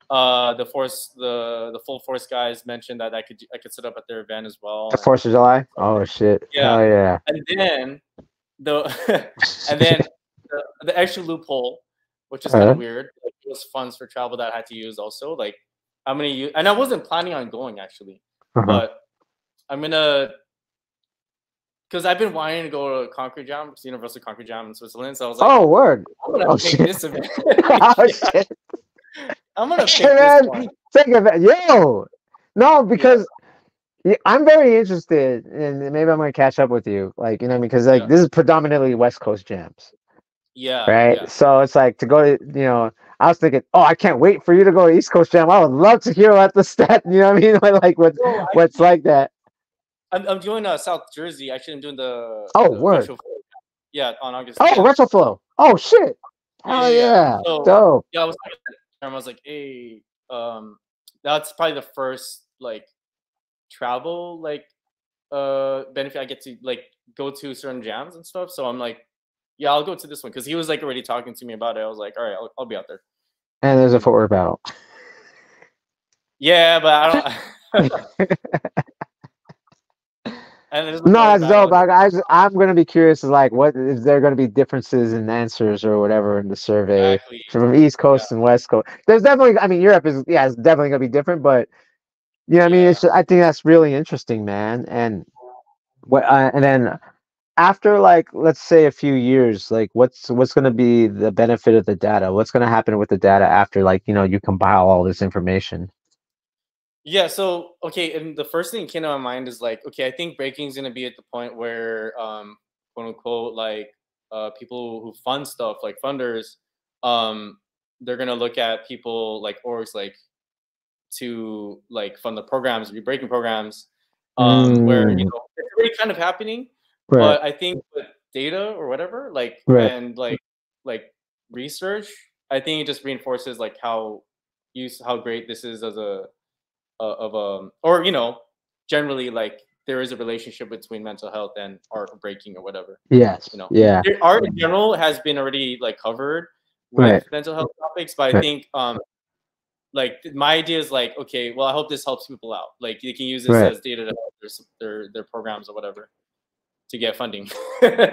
the full force guys mentioned that I could set up at their event as The well. 4th of July? Oh shit. Yeah, Hell yeah. and then and then the extra loophole, which is kind of Uh, weird. Like, it was funds for travel that I had to use also. Like I'm gonna use, and I wasn't planning on going actually, uh-huh. but I'm gonna because I've been wanting to go to Concrete Jam, Universal Concrete Jam in Switzerland. So I was like, Oh word. I'm gonna Oh pick shit. this event. Oh Yeah, shit. I'm gonna Hey pick this man, one. take it. Yo. No, Yeah, because I'm very interested, and maybe I'm gonna catch up with you. Like, you know, because like yeah, this is predominantly West Coast jams, yeah, right? yeah. So it's like to go to, you know, I was thinking, oh, I can't wait for you to go to East Coast Jam. I would love to hear what the stat, you know what I mean? Like So what's actually, like that. I'm doing South Jersey. Actually, I'm doing Oh, the word. retro. Yeah, on August Oh, 10th. Retroflow. Oh shit. Yeah, Hell yeah, yeah. yeah. So Dope. yeah, I was like, hey, that's probably the first like travel like benefit. I get to like go to certain jams and stuff. So I'm like, yeah, I'll go to this one because he was like already talking to me about it. I was like, all right, I'll be out there. And there's a footwear battle. Yeah, but I don't. And there's a No, forward that's dope. battle. I'm gonna be curious. Is like, what is there gonna be differences in answers or whatever in the survey Exactly. from East Yeah. Coast and West Coast? There's definitely. I mean, Europe is it's definitely gonna be different, but you know, what I mean, Yeah. I think that's really interesting, man. And what and then after like let's say a few years, like what's gonna be the benefit of the data? What's gonna happen with the data after like you compile all this information? Yeah, so okay, and the first thing that came to my mind is like, okay, I think breaking is gonna be at the point where quote unquote like people who fund stuff like funders, um they're gonna look at people like orgs like to like fund the programs, be breaking programs, where Mm, it's already kind of happening, right, but I think with data or whatever, like right, and like research, I think it just reinforces like how great this is as a of or generally like there is a relationship between mental health and art breaking or whatever. yes, yeah, Art in general has been already like covered with right, mental health topics, but I right, think like my idea is like, okay, well, I hope this helps people out, like they can use this right. as data to help their programs or whatever to get funding.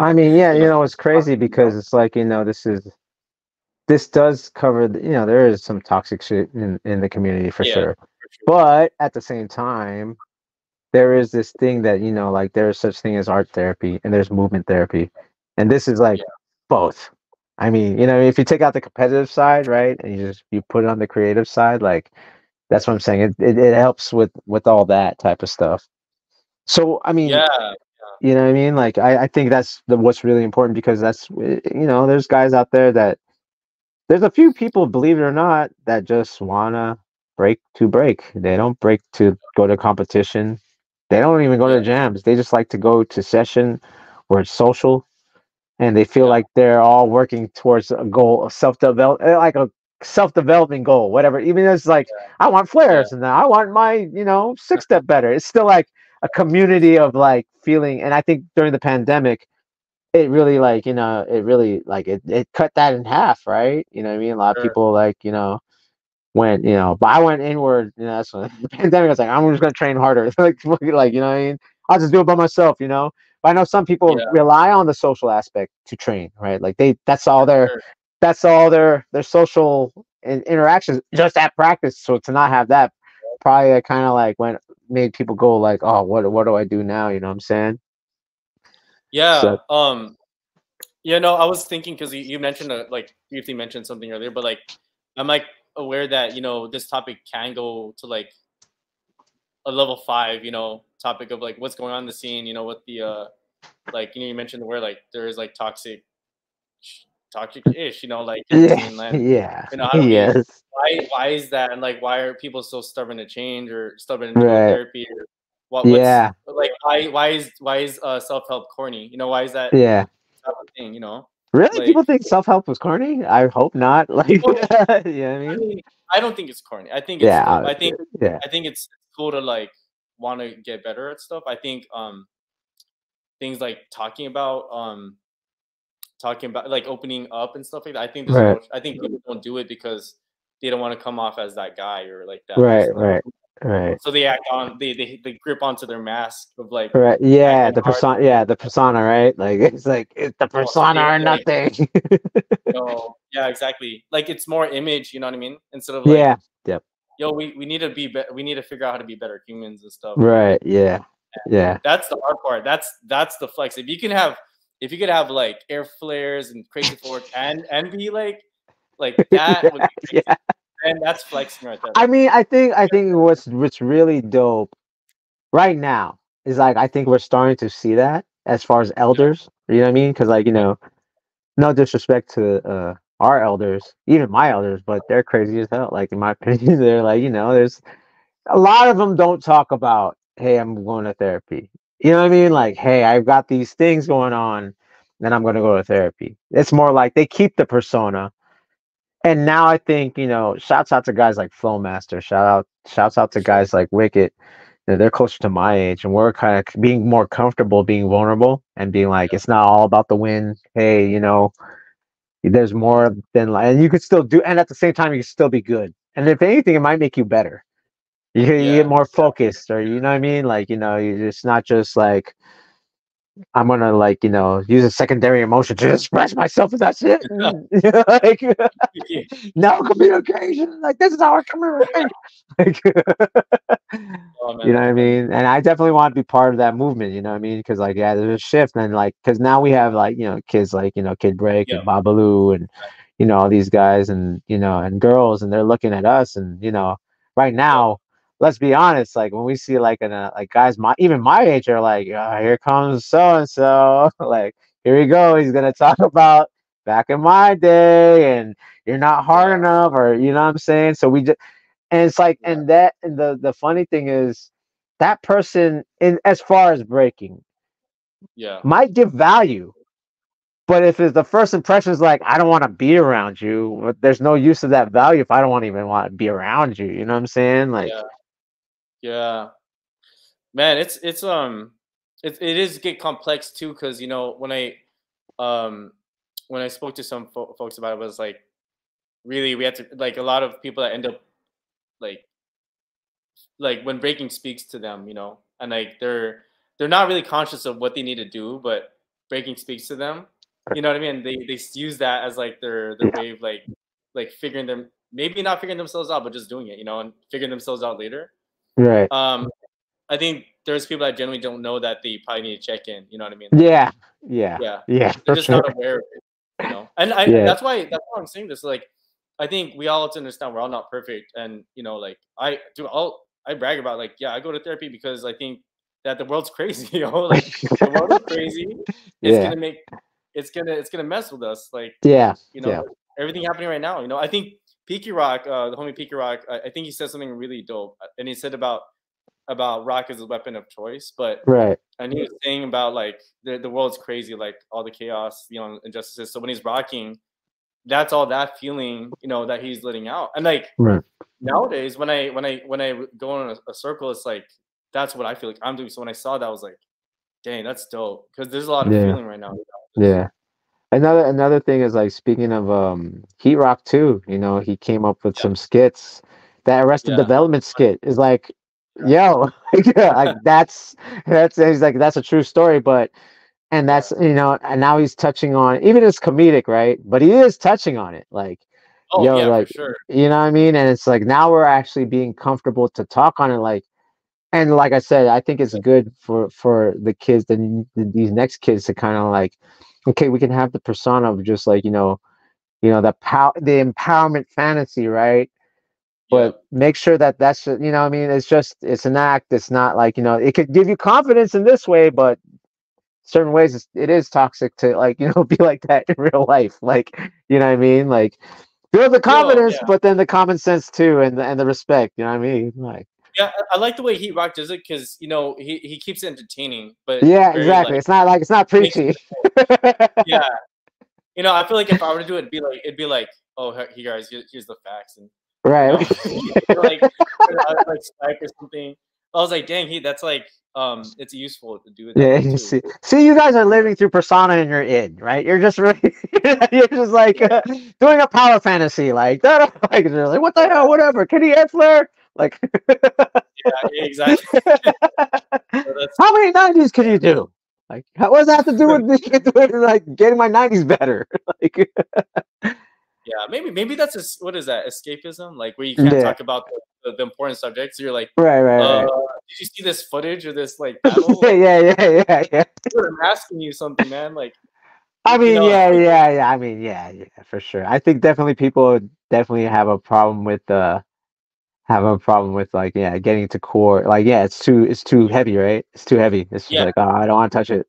I mean, yeah, you know it's crazy because it's like, this does cover, there is some toxic shit in the community for yeah, sure. for sure. But at the same time, there is this thing that, like there is such thing as art therapy and there's movement therapy. And this is like Yeah, both. I mean, if you take out the competitive side, right, and you put it on the creative side, like that's what I'm saying. It helps with all that type of stuff. So, I mean, yeah, you know what I mean? Like I think that's what's really important because that's there's guys out there that there's a few people, believe it or not, that just wanna break to break. They don't break to go to competition. They don't even go yeah, to jams. They just like to go to session where it's social and they feel yeah, like they're all working towards a goal of like a self-development goal, whatever. Even if it's like I want yeah, flares and I want my, six step better. It's still like a community of like feeling. And I think during the pandemic, it really like, it really like it cut that in half, right? You know what I mean? A lot of sure. people like, went, but I went inward, that's when the pandemic was like, I'm just gonna train harder. Like, you know what I mean? I'll just do it by myself, But I know some people Yeah, rely on the social aspect to train, right? Like sure. that's all their social interactions just at practice. So to not have that probably kind of like when made people go like, oh, what do I do now? You know what I'm saying? Yeah. So I was thinking because you mentioned like briefly mentioned something earlier, but like I'm like aware that this topic can go to like a level 5, topic of like what's going on in the scene, what the like you mentioned where like there is like toxic ish, like in the yeah, scene land. yeah, How do we yes, why is that, and like why are people so stubborn to change or stubborn to go to right, therapy, or what's yeah, like why is self help corny? Why is that yeah. type of thing? Really, Like people think self help was corny? I hope not. Like, you well, know what I I mean? mean, I don't think it's corny. I think it's Yeah, dope. I think yeah, I think it's cool to like want to get better at stuff. I think things like talking about like opening up and stuff like that. I think there's right, no. I think people don't do it because they don't want to come off as that guy or like that right, person that right, right. so they act on they grip onto their mask of like Right. can't Yeah, go hard. the persona, right? Like it's the So persona they or like nothing. yeah, exactly. Like it's more image, you know what I mean? Instead of like Yeah. Yep. yo, we need to we need to figure out how to be better humans and stuff. Right. Yeah. Yeah. That's the hard part. That's the flex. If you could have like air flares and crazy forward and be like that would be Yeah. crazy. And that's flexing right there. I Like mean, I think what's really dope right now is like I think we're starting to see that as far as yeah, elders. You know what I mean? Because like no disrespect to our elders, even my elders, but they're crazy as hell. Like in my opinion, they're like there's a lot of them don't talk about, hey, I'm going to therapy. You know what I mean? Like, hey, I've got these things going on, and I'm going to go to therapy. It's more like they keep the persona. And now I think, shouts out to guys like Flowmaster, shouts out to sure. guys like Wicked. they're closer to my age, and we're kind of being more comfortable being vulnerable and being like, Yeah. it's not all about the win. Hey, there's more than like, and you could still do, and at the same time, you can still be good. And if anything, it might make you better. You get Yeah. more focused, or you know what I mean? Like, it's not just like I'm gonna like, use a secondary emotion to express myself, and that's it. Like no communication. Like this is how I communicate. Like, Oh man, you know what that's I funny. mean? And I definitely want to be part of that movement. You know what I mean? Because like, yeah, there's a shift, and like, because now we have like, kids like, Kid Break Yeah. and Babalu and all these guys, and and girls, and they're looking at us, and right Yeah. now, let's be honest, like when we see like like guys even my age are like, here comes so and so, like here we go, he's gonna talk about back in my day, and you're not hard Yeah. enough, or you know what I'm saying? So we just, and it's like, Yeah. and the funny thing is that person, in as far as breaking, Yeah. might give value, but if the first impression is like, I don't want to be around you, there's no use of that value if I don't even want to be around you. You know what I'm saying? Like, Yeah. Yeah. Man, it is get complex too, because um when I spoke to some folks about it, was like, really, we had to, like, a lot of people that end up, like when breaking speaks to them, and like they're not really conscious of what they need to do, but breaking speaks to them. You know what I mean? They use that as like their yeah, way of like figuring them, maybe not figuring themselves out, but just doing it, and figuring themselves out later. right. Um, I think there's people that generally don't know that they probably need to check in. You know what I mean? Like, Yeah, yeah, yeah, yeah, they're for just sure. not aware of it. And Yeah, that's why I'm saying this. Like, I think we all have to understand we're all not perfect, and like I brag about, like, yeah, I go to therapy because I think that the world's crazy. Like, the world is crazy. It's yeah, gonna make it's gonna mess with us. Like, yeah, you know, yeah. everything happening right now. I think Peaky Rock, the homie Peaky Rock, I think he said something really dope, and he said about rock as a weapon of choice, but Right, and he was saying about, like, the world's crazy, like all the chaos, injustices. So when he's rocking, that's all that feeling, that he's letting out. And like right. nowadays, when I go in a circle, it's like that's what I feel like I'm doing. So when I saw that, I was like, dang, that's dope, because there's a lot of Yeah, feeling right now. yeah. Another thing is like, speaking of Heat Rock too, he came up with Yeah, some skits. That Arrested yeah, Development skit is like, yo, like that's he's like, that's a true story, but and yeah. that's, and now he's touching on, even it's comedic, right? But he is touching on it, like, Oh yo, yeah, for like, sure. you know what I mean? And it's like, now we're actually being comfortable to talk on it, like, and like I said, I think it's good for the kids, these next kids, to kind of like, okay, we can have the persona of just like, the empowerment fantasy, right? Yeah, But make sure that what I mean, it's an act. It's not like, it could give you confidence in this way, but certain ways it is toxic to, like, be like that in real life, like, you know what I mean, like, feel the yo, confidence, yeah. but then the common sense too, and the respect, you know what I mean, like, Yeah, I like the way Heat Rock does it, because he keeps it entertaining, but yeah, very, exactly, like, it's not makes preachy. yeah. I feel like if I were to do it, it'd be like, oh, hey guys, here's the facts, and you know, Right. like, like Skype or something. I was like, dang, that's like, it's useful to do it that Yeah, way you too. see, you guys are living through persona in your id, right? You're just really, you're just like, doing a power fantasy, like that. Like, they're like, what the hell, whatever. Can he air flare? Like, Yeah, exactly. So that's how many 90s can you do? Like, what does that have to do with me, with, like, getting my 90s better? Like, yeah. Maybe that's what is that, escapism? Like, where you can't yeah, talk about the important subjects. So you're like, right, right, right. did you see this footage of this, like, battle? Yeah, Like, yeah. dude, I'm asking you something, man. Like, I mean, yeah, like, yeah. I mean, yeah, for sure. I think definitely people definitely have a problem with, like, yeah, getting to core, like, yeah, it's too heavy, right? It's too heavy. It's just yeah, like, oh, I don't want to touch it,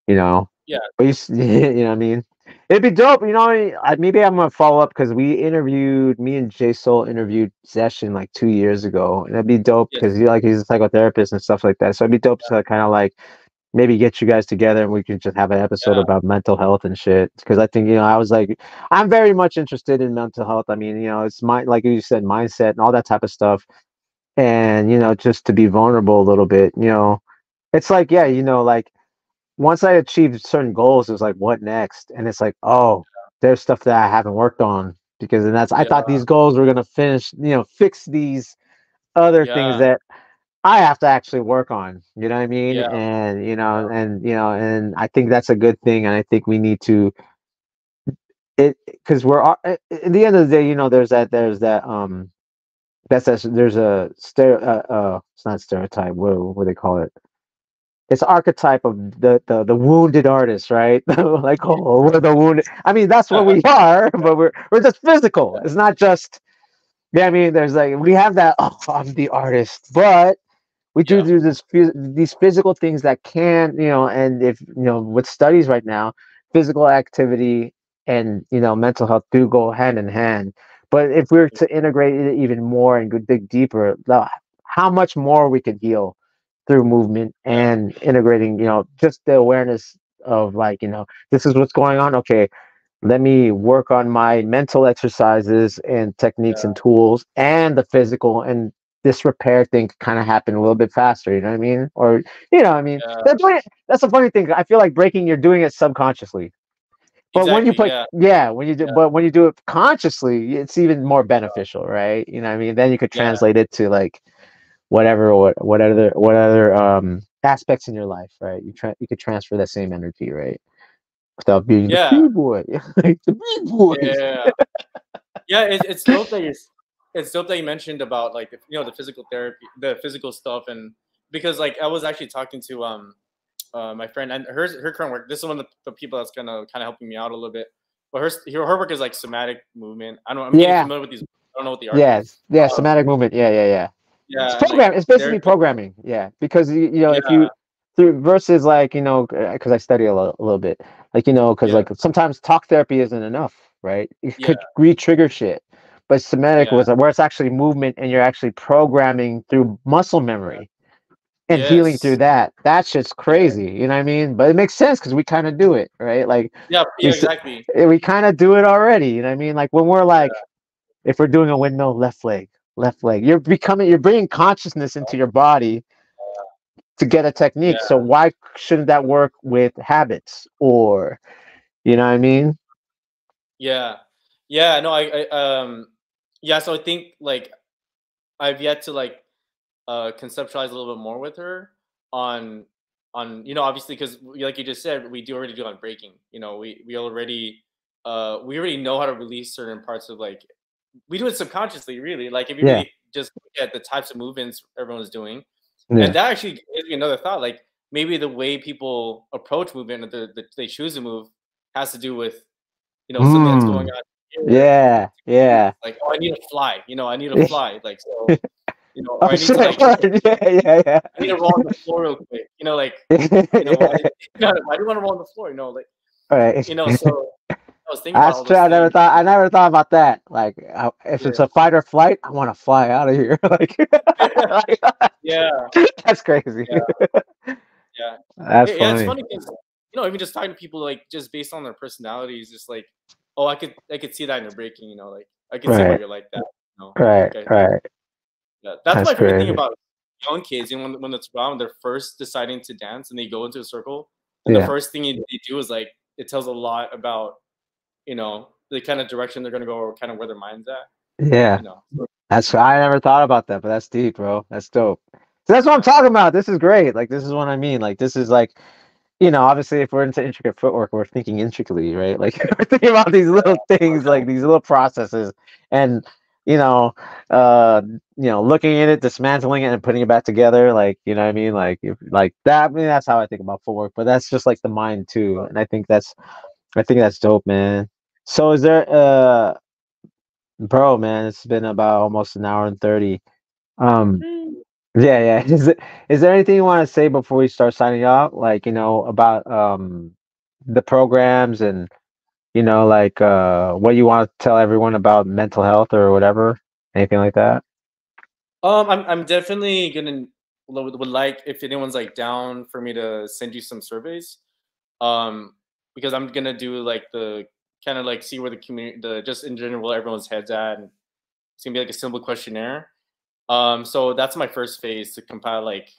you know. yeah, But you know what I mean? It'd be dope, maybe I'm gonna follow up, because me and Jay Soul interviewed Session like 2 years ago, and it'd be dope yes, because he's a psychotherapist and stuff like that. So it'd be dope to kind of like maybe get you guys together, and we can just have an episode yeah, about mental health and shit. Because I think, I was like, I'm very much interested in mental health. I mean, it's like you said, mindset and all that type of stuff. and just to be vulnerable a little bit. It's like, yeah, like once I achieved certain goals, it was like, what next? And it's like, oh, there's stuff that I haven't worked on, because and that's I Yeah. thought these goals were gonna finish, fix these other things Yeah. that I have to actually work on. You know what I mean? Yeah. And Yeah. and I think that's a good thing, and I think we need to it because at the end of the day, there's that there's a it's not stereotype. What do they call it? It's archetype of the wounded artist, right? Like, oh, we're the wounded. I mean, that's what we are, but we're just physical. It's not just. Yeah, I mean, there's like we have that. Oh, I'm the artist, but we Yeah. do these physical things that can, and if with studies right now, physical activity and mental health do go hand in hand. But if we were to integrate it even more and go dig deeper, how much more we could heal through movement Yeah. and integrating, just the awareness of, like, this is what's going on. Okay, let me work on my mental exercises and techniques Yeah. and tools and the physical, and this repair thing kind of happen a little bit faster, you know what I mean? Or, I mean, Yeah. that's a funny thing. I feel like breaking, you're doing it subconsciously. But when you Exactly. put, Yeah. yeah, when you do, Yeah. but when you do it consciously, it's even more beneficial, right? You know what I mean? Then you could Yeah. translate it to like whatever, what other aspects in your life, right? You could transfer that same energy, right? Without being the Yeah. B-boy, like the B-boys. Yeah. Yeah. It's dope that it's dope that you mentioned about like the physical therapy, the physical stuff, and because like I was actually talking to my friend and her current work. This is one of the people that's gonna kind of helping me out a little bit. But her work is like somatic movement. I don't know. I'm getting Yeah, familiar with these. I don't know what they are. yes, yeah, Um, somatic movement. Yeah, yeah, yeah. It's yeah, and like program. It's basically therapy. programming. Yeah, because if Yeah. you through versus, like, because I study a little bit, like, because Yeah. like sometimes talk therapy isn't enough, right? It Yeah. could re-trigger shit, but somatic Yeah. was where it's actually movement, and you're actually programming through muscle memory and healing through Yes. that. That shit's Yeah. crazy. You know what I mean? But it makes sense because we kind of do it, right? Like Yeah. we Yeah. Exactly. we kind of do it already. You know what I mean? Like when we're like, if we're doing a windmill, left leg, you're bringing consciousness into your body to get a Yeah. technique. So why shouldn't that work with habits, or, you know what I mean? Yeah. Yeah. No. Yeah. So I think like I've yet to like conceptualize a little bit more with her on obviously because like you just said we do already do on breaking. We already know how to release certain parts of like we do it subconsciously, really. Like if you Yeah, really just look at the types of movements everyone's doing, and yeah. that actually gives me another thought. Like maybe the way people approach movement or they choose to move has to do with something that's going Mm. on here. Yeah, yeah. Like, oh, I need to fly. I need to fly. Like so, or Oh I need shit! to like Yeah, yeah, yeah. I need to roll on the floor real quick. Like, why, Yeah. why do you want to roll on the floor? Like, All right. so I was thinking about That's all true. those things. I never thought about that. Like, if it's Yeah. a fight or flight, I want to fly out of here. Like, like, Yeah. that's crazy. Yeah. Yeah. That's Yeah. It's funny. funny because, even just talking to people, like, just based on their personalities, just like, oh, I could see that in your breaking, like, I could see why Right, you're like that. right, Like, right. yeah. That's That's my favorite thing crazy. about young kids. When it's around, they're first deciding to dance and they go into a circle. And the Yeah, first thing they do is like, it tells a lot about, the kind of direction they're gonna go or kind of where their mind's at. yeah. You know. So, I never thought about that, but that's deep, bro. That's dope. So that's what I'm yeah. talking about. This is great. Like, this is what I mean. Like, this is like, obviously, if we're into intricate footwork, we're thinking intricately, right? Like, we're thinking about these little things, like these little processes, and you know, uh, looking at it, dismantling it, and putting it back together. Like, you know what I mean? Like, like that. I mean, that's how I think about footwork. But that's just like the mind too, and I think that's dope, man. So, is there, bro, man? It's been about almost an hour and 30. Um, yeah, yeah. Is there anything you want to say before we start signing off? Like, about the programs, and like what you want to tell everyone about mental health or whatever? Anything like that? I'm definitely gonna would like if anyone's like down for me to send you some surveys. Um, because I'm gonna do like the kind of like see where the community, the just in general, where everyone's heads at, and it's gonna be like a simple questionnaire. So that's my first phase to compile like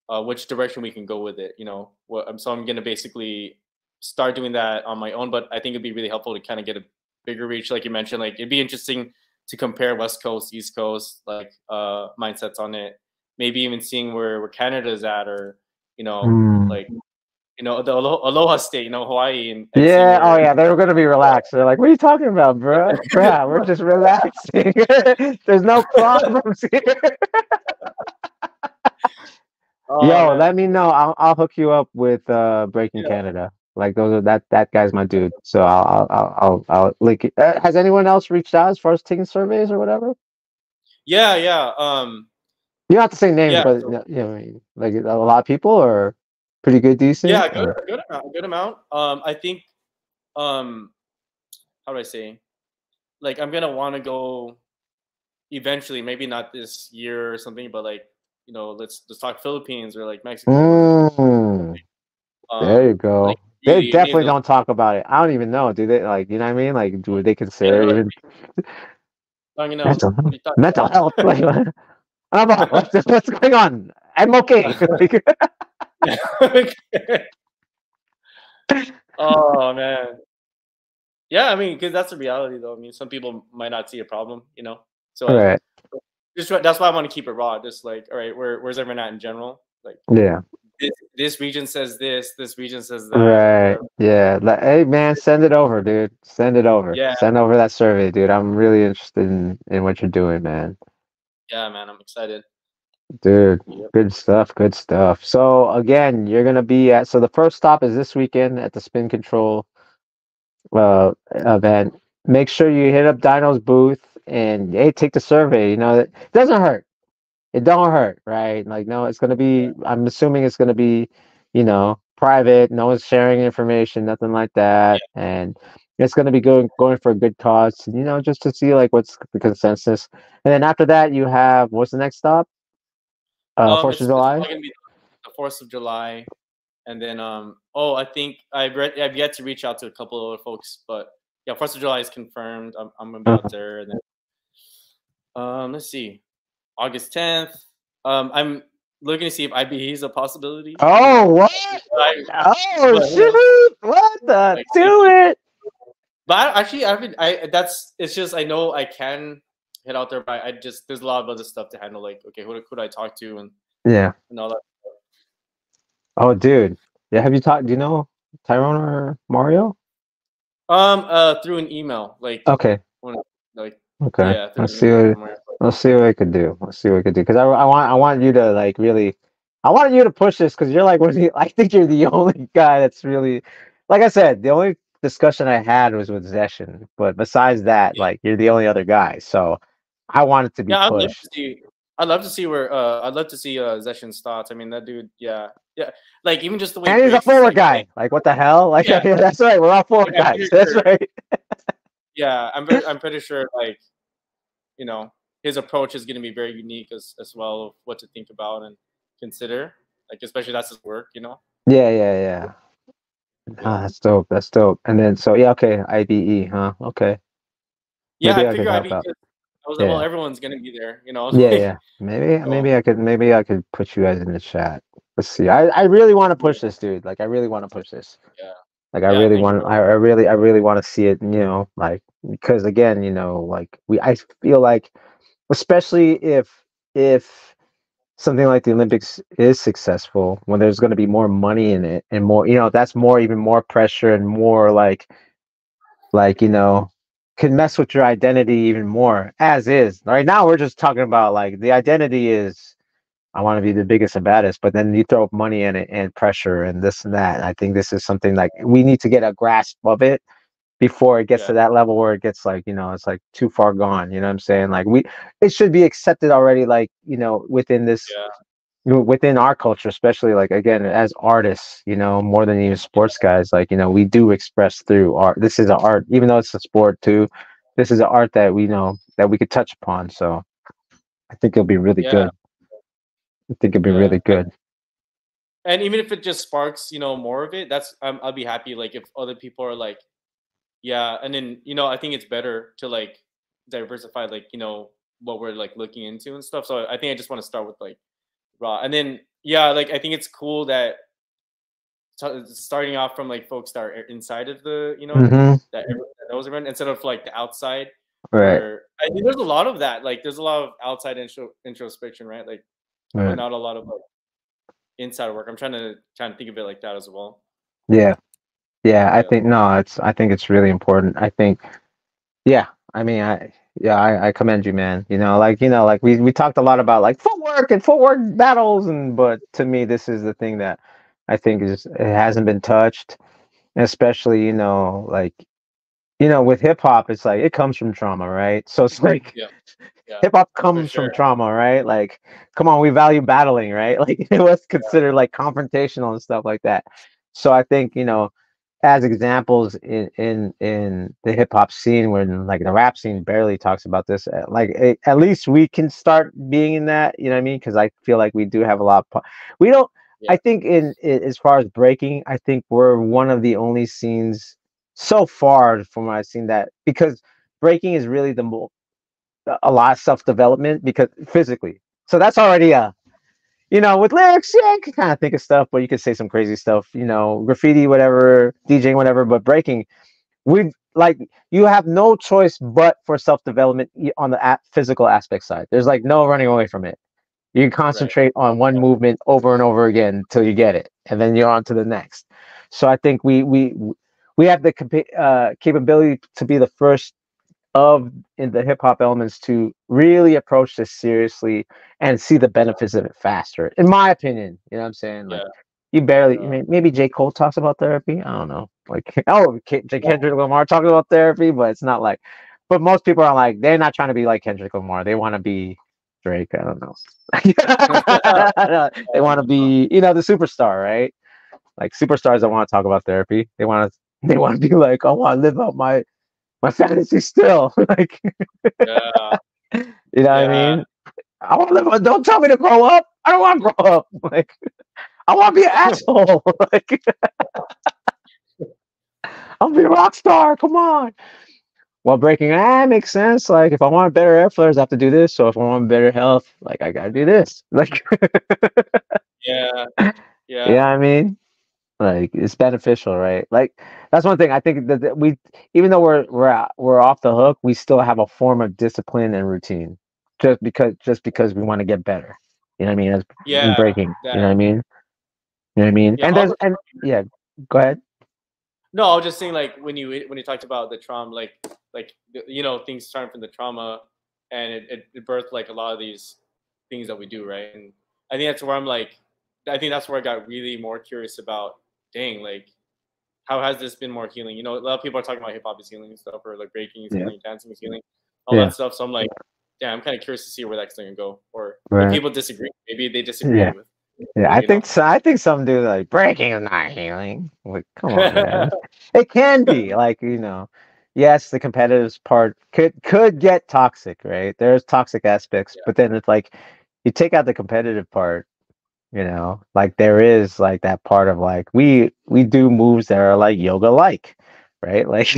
which direction we can go with it. You know, so I'm gonna basically start doing that on my own. But I think it'd be really helpful to kind of get a bigger reach, like you mentioned. Like it'd be interesting to compare West Coast, East Coast, like mindsets on it. Maybe even seeing where Canada's at, or like the Aloha State, Hawaii, and seeing Yeah. Oh, where. yeah. They were gonna be relaxed. They're like, "What are you talking about, bro? Bruh, we're just relaxing. There's no problems here." Oh Yo, man. let me know. I'll hook you up with Breaking Yeah. Canada. Like those are that guy's my dude. So I'll link it. Has anyone else reached out as far as taking surveys or whatever? Yeah, yeah. You don't have to say names, Yeah. but So, like a lot of people or pretty good, decent. yeah, good, Or good amount, good amount. I think, um, how do I say? Like, I'm gonna want to go eventually. Maybe not this year or something, but like, let's talk Philippines or like Mexico or mm, something. there you Like go. They really any of definitely those. don't talk about it. I don't even know. Do they like you know what I mean? Like do they Yeah, consider they're like, even what mental are you talking mental health? Like, I'm about what's going on? I'm okay. Like, about? Oh man. Yeah, I mean, because that's the reality, though. I mean, some people might not see a problem, So like, right. that's why I want to keep it raw. Just like, all right, where's everyone at in general? Like, Yeah. this region says this region says that, or Right. whatever. Yeah. Like, hey man, send it over, dude. Send it over. Yeah, Send over that survey, dude. I'm really interested in what you're doing, man. yeah, man, I'm excited. Dude, Yep. good stuff, good stuff. So again, you're gonna be at so the first stop is this weekend at the Spin Control event. Make sure you hit up Dyno's booth and hey, take the survey. You know, it doesn't hurt. It don't hurt, right? Like no, it's gonna be. I'm assuming it's gonna be, private. No one's sharing information, nothing like that, and it's gonna be going for a good cause. Just to see like what's the consensus. And then after that, you have what's the next stop? Fourth of It's July. probably gonna be the 4th of July, and then oh, I think I've yet to reach out to a couple of other folks, but yeah, 4th of July is confirmed. I'm gonna be out there, and then let's see, August 10th. I'm looking to see if IBE is a possibility. Oh, what? I, Oh, but shoot. What the? like, Do it. but actually, I've been. That's. It's just I know I can head out there, but I just there's a lot of other stuff to handle. Like, okay, who do I talk to Yeah. and all that. Oh, dude. Yeah. Have you talked? Do you know Tyrone or Mario? Through an email, like Okay. when, like Okay. yeah, through Let's an see email what somewhere. let's see what I could do. Let's see what I could do. Because I want you to like really I want you to push this because you're like I think you're the only guy that's really like I said, the only discussion I had was with Zeshin. But besides that, Yeah, like you're the only other guy. So I want it to be yeah. I'd love to pushed. see. I'd love to see where. I'd love to see Zeshin's thoughts. I mean, that dude. Yeah, yeah. Like even just the way he And he's a breaks. It's forward like, man, guy. Like what the hell? Like yeah. that's right. We're all forward Like, I'm guys. pretty That's sure. right. Yeah, I'm pretty sure. Like his approach is going to be very unique as well of what to think about and consider. Like especially that's his work. Yeah, yeah, yeah. Ah, Yeah. that's dope. That's dope. And then so yeah, okay, IBE, huh? Okay. Yeah, I Maybe I could figure help IB. out. I was like, well, Yeah. everyone's gonna be there. Yeah, yeah. Maybe So maybe I could put you guys in the chat. Let's see. I really want to push this, dude. Like I really want to push this. yeah, Like I yeah. really Thank you, want bro. I really want to see it, like because again, like I feel like especially if something like the Olympics is successful, when there's going to be more money in it and more, that's more even more pressure and more like can mess with your identity even more as is right now. We're just talking about like the identity is I want to be the biggest and baddest, but then you throw money in it and pressure and this and that. I think this is something like we need to get a grasp of it before it gets Yeah, to that level where it gets like it's like too far gone. You know what I'm saying? Like it should be accepted already, like within this yeah, within our culture, especially like again as artists, more than even sports guys, like we do express through art. This is an art, even though it's a sport too. This is an art that we know that we could touch upon. So I think it'll be really yeah, good. I think it'll be yeah. really good. And even if it just sparks, more of it, that's I'll be happy. Like if other people are like, yeah, and then I think it's better to like diversify, like what we're like looking into and stuff. So I think I just want to start with like raw, and then yeah, like I think it's cool that starting off from like folks that are inside of the Mm-hmm. that everyone that knows everyone instead of like the outside. Right. Where I think there's a lot of that. Like there's a lot of outside introspection, right? Like, but Right. not a lot of like inside work. I'm trying to think of it like that as well. Yeah. Yeah. I Yeah. think no. I think it's really important. I think. Yeah. I mean, I commend you, man. Like we talked a lot about like footwork and footwork battles, but to me, this is the thing that I think it hasn't been touched, especially like with hip hop, it's like it comes from trauma, right? So it's like Yeah. Yeah. hip hop For comes from sure. trauma, right? Like, come on, we value battling, right? Like it was Yeah. considered like confrontational and stuff like that. So I think as examples in the hip hop scene, when like the rap scene barely talks about this, like at least we can start being in that. You know what I mean? Because I feel like we do have a lot. We don't. Yeah. I think as far as breaking, I think we're one of the only scenes so far from what I've seen that because breaking is really a lot of self development because physically. So that's already with lyrics, yeah, you can kind of think of stuff, but you could say some crazy stuff, graffiti, whatever, DJing, whatever. But breaking, we've like you have no choice but for self development on the physical aspect side. There's like no running away from it. You can Right. concentrate on one movement over and over again until you get it, and then you're on to the next. So I think we have the capability to be the first of in the hip hop elements to really approach this seriously and see the benefits of it faster. In my opinion, you know what I'm saying? Like Yeah. you barely, Yeah. maybe J. Cole talks about therapy. I don't know. Like, oh, Yeah. Kendrick Lamar talking about therapy, but it's not like, but most people are like, they're not trying to be like Kendrick Lamar. They want to be Drake. I don't know. They want to be, the superstar, right? Like superstars don't want to talk about therapy. They want to be like, I want to live out my fantasy still. Like, Yeah. you know what I Yeah. mean? I want to live. Don't tell me to grow up. I don't want to grow up. Like, I want to be an asshole. Like, I'll be a rock star. Come on. Well, breaking makes sense. Like, if I want better air flares, I have to do this. So if I want better health, like, I gotta do this. Like, Yeah. you know Yeah. what I mean? Like, it's beneficial, right? Like, that's one thing I think that we, even though we're off the hook, we still have a form of discipline and routine, just because we want to get better. You know what I mean? As in Yeah. breaking, you That. know what I mean? You know what I mean? Yeah. And Also, yeah, go ahead. no, I was just saying like when you talked about the trauma, like things starting from the trauma, and it birthed like a lot of these things that we do, right? And I think that's where I'm like, I think that's where I got really more curious about. Dang, like how has this been more healing? A lot of people are talking about hip hop is healing and stuff, or like breaking is Yeah, healing, dancing is healing, all yeah, that stuff. So I'm like, yeah, I'm kind of curious to see where that's going to go, or if right. people disagree. Maybe they disagree Yeah, with, yeah. with I you know. think so. I think some do like breaking is not healing. Like, come on, man. It can be like yes, the competitive part could get toxic, right? There's toxic aspects, Yeah, but then it's like you take out the competitive part. Like there is like that part of like we do moves that are like yoga like, right? Like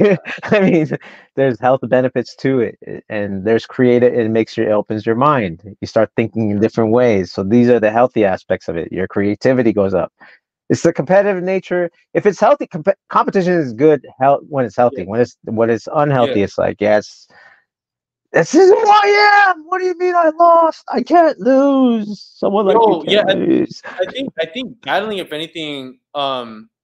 I mean, there's health benefits to it, and there's creative. It it opens your mind. You start thinking in different ways. So these are the healthy aspects of it. Your creativity goes up. It's the competitive nature. If it's healthy, competition is good. When it's yeah, healthy. When it's yeah. unhealthy, it's like yes, this isn't who I am. What do you mean I lost? I can't lose. Someone like you Yo, yeah. can't lose. I think battling, if anything,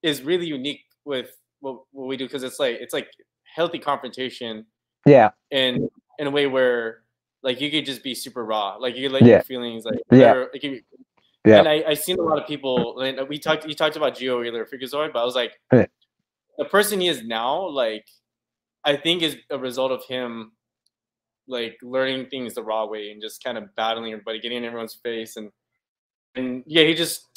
is really unique with what we do, because it's like healthy confrontation Yeah, in a way where like you could just be super raw, like you could let your yeah, feelings like yeah, whatever. It could be, yeah, and I seen a lot of people. And you talked about Gio earlier, Freakazoid, but I was like, yeah, the person he is now, like I think is a result of him like learning things the raw way and just kind of battling everybody, getting in everyone's face, and yeah, he just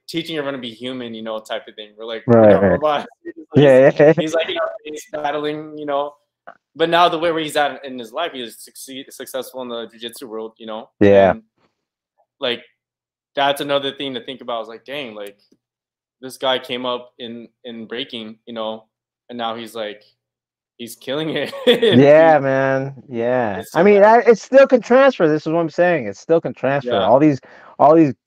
teaching everyone to be human, type of thing. We're right, not right. robots. He's, Yeah, yeah, he's like he's battling. But now the way where he's at in his life, he's successful in the jiu-jitsu world. yeah, And like that's another thing to think about. Is like, dang, like this guy came up in breaking, and now he's like he's killing it. Yeah, Dude. man. Yeah. It's I so mean, bad. it still can transfer. This is what I'm saying. It still can transfer. Yeah, All these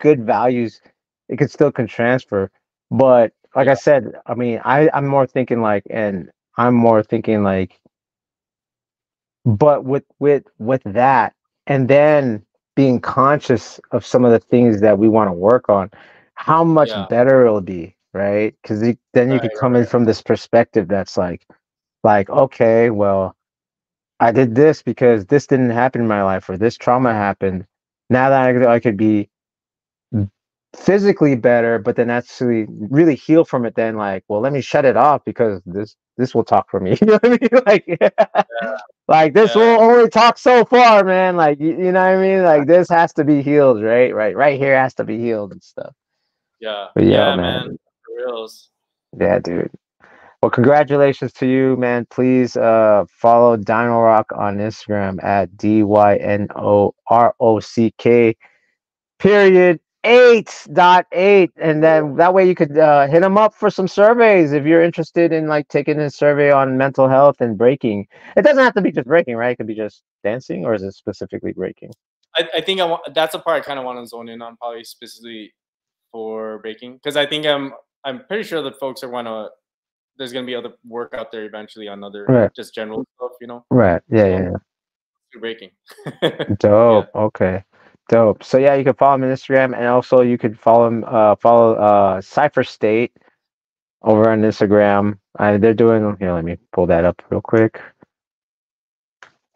good values, it could still can transfer. But like I yeah, said, I mean, I'm more thinking like, and I'm more thinking like, but with that, and then being conscious of some of the things that we want to work on, how much yeah. better it'll be, right? Because then you Right, could right, come in right. from this perspective that's like, okay, well, I did this because this didn't happen in my life or this trauma happened. Now that I could be physically better, but then actually really heal from it, then like, well, let me shut it off because this will talk for me. You know what I mean? Like this will Yeah, only talk so far, man. Like you know what I mean? Like this has to be healed, right? Right here has to be healed and stuff. yeah, But yeah, yeah, man. man. For reals. Yeah, dude. Well, congratulations to you, man. Please follow Dino Rock on Instagram at DYNOROCK period 8.8, and then that way you could hit him up for some surveys if you're interested in like taking a survey on mental health and breaking. It doesn't have to be just breaking, right? It could be just dancing, or is it specifically breaking? I think I want that's a part I kind of want to zone in on, probably specifically for breaking, because I think I'm pretty sure that folks are wanna. There's gonna be other work out there eventually on other Right, just general stuff, you know. right. Yeah, So yeah, do breaking. yeah. Yeah. Dope. Okay. Dope. So yeah, you can follow him on Instagram, and also you could follow Cypher State over on Instagram. They're doing here, let me pull that up real quick.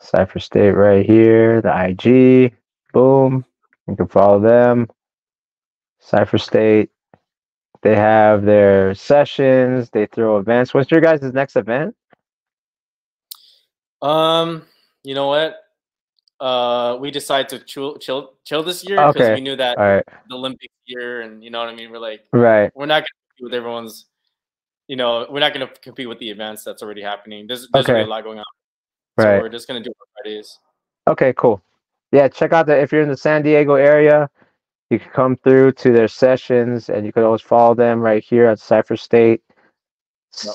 Cypher State right here, the IG. Boom. You can follow them. Cypher State. They have their sessions. They throw events. What's your guys' next event? Um, you know what? We decided to chill this year because Okay. we knew that All right. the Olympics year, and you know what I mean. We're like, Right. we're not gonna compete with everyone's. You know, we're not gonna compete with the events that's already happening. There's already a Okay. lot going on, so Right. we're just gonna do our Fridays. Okay, cool. Yeah, check out if you're in the San Diego area, you can come through to their sessions and you can always follow them right here at Cypher State. Yep.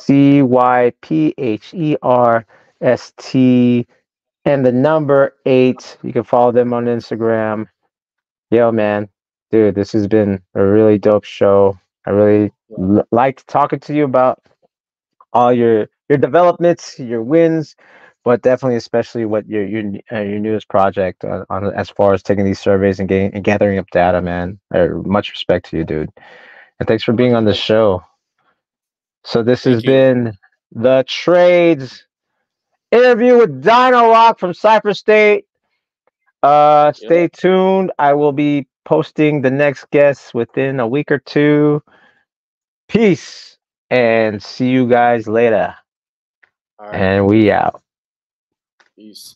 CYPHERST and the number 8. You can follow them on Instagram. Yo, man, dude, this has been a really dope show. I really liked talking to you about all your developments, your wins, but definitely, especially what your newest project on as far as taking these surveys and getting and gathering up data, man. Much respect to you, dude, and thanks for Much being on the respect. show. So this has Thank you. been the Trades interview with Dino Rock from Cypress State. Yeah. Stay tuned. I will be posting the next guest within a week or two. Peace and see you guys later. All right. And we out. Peace.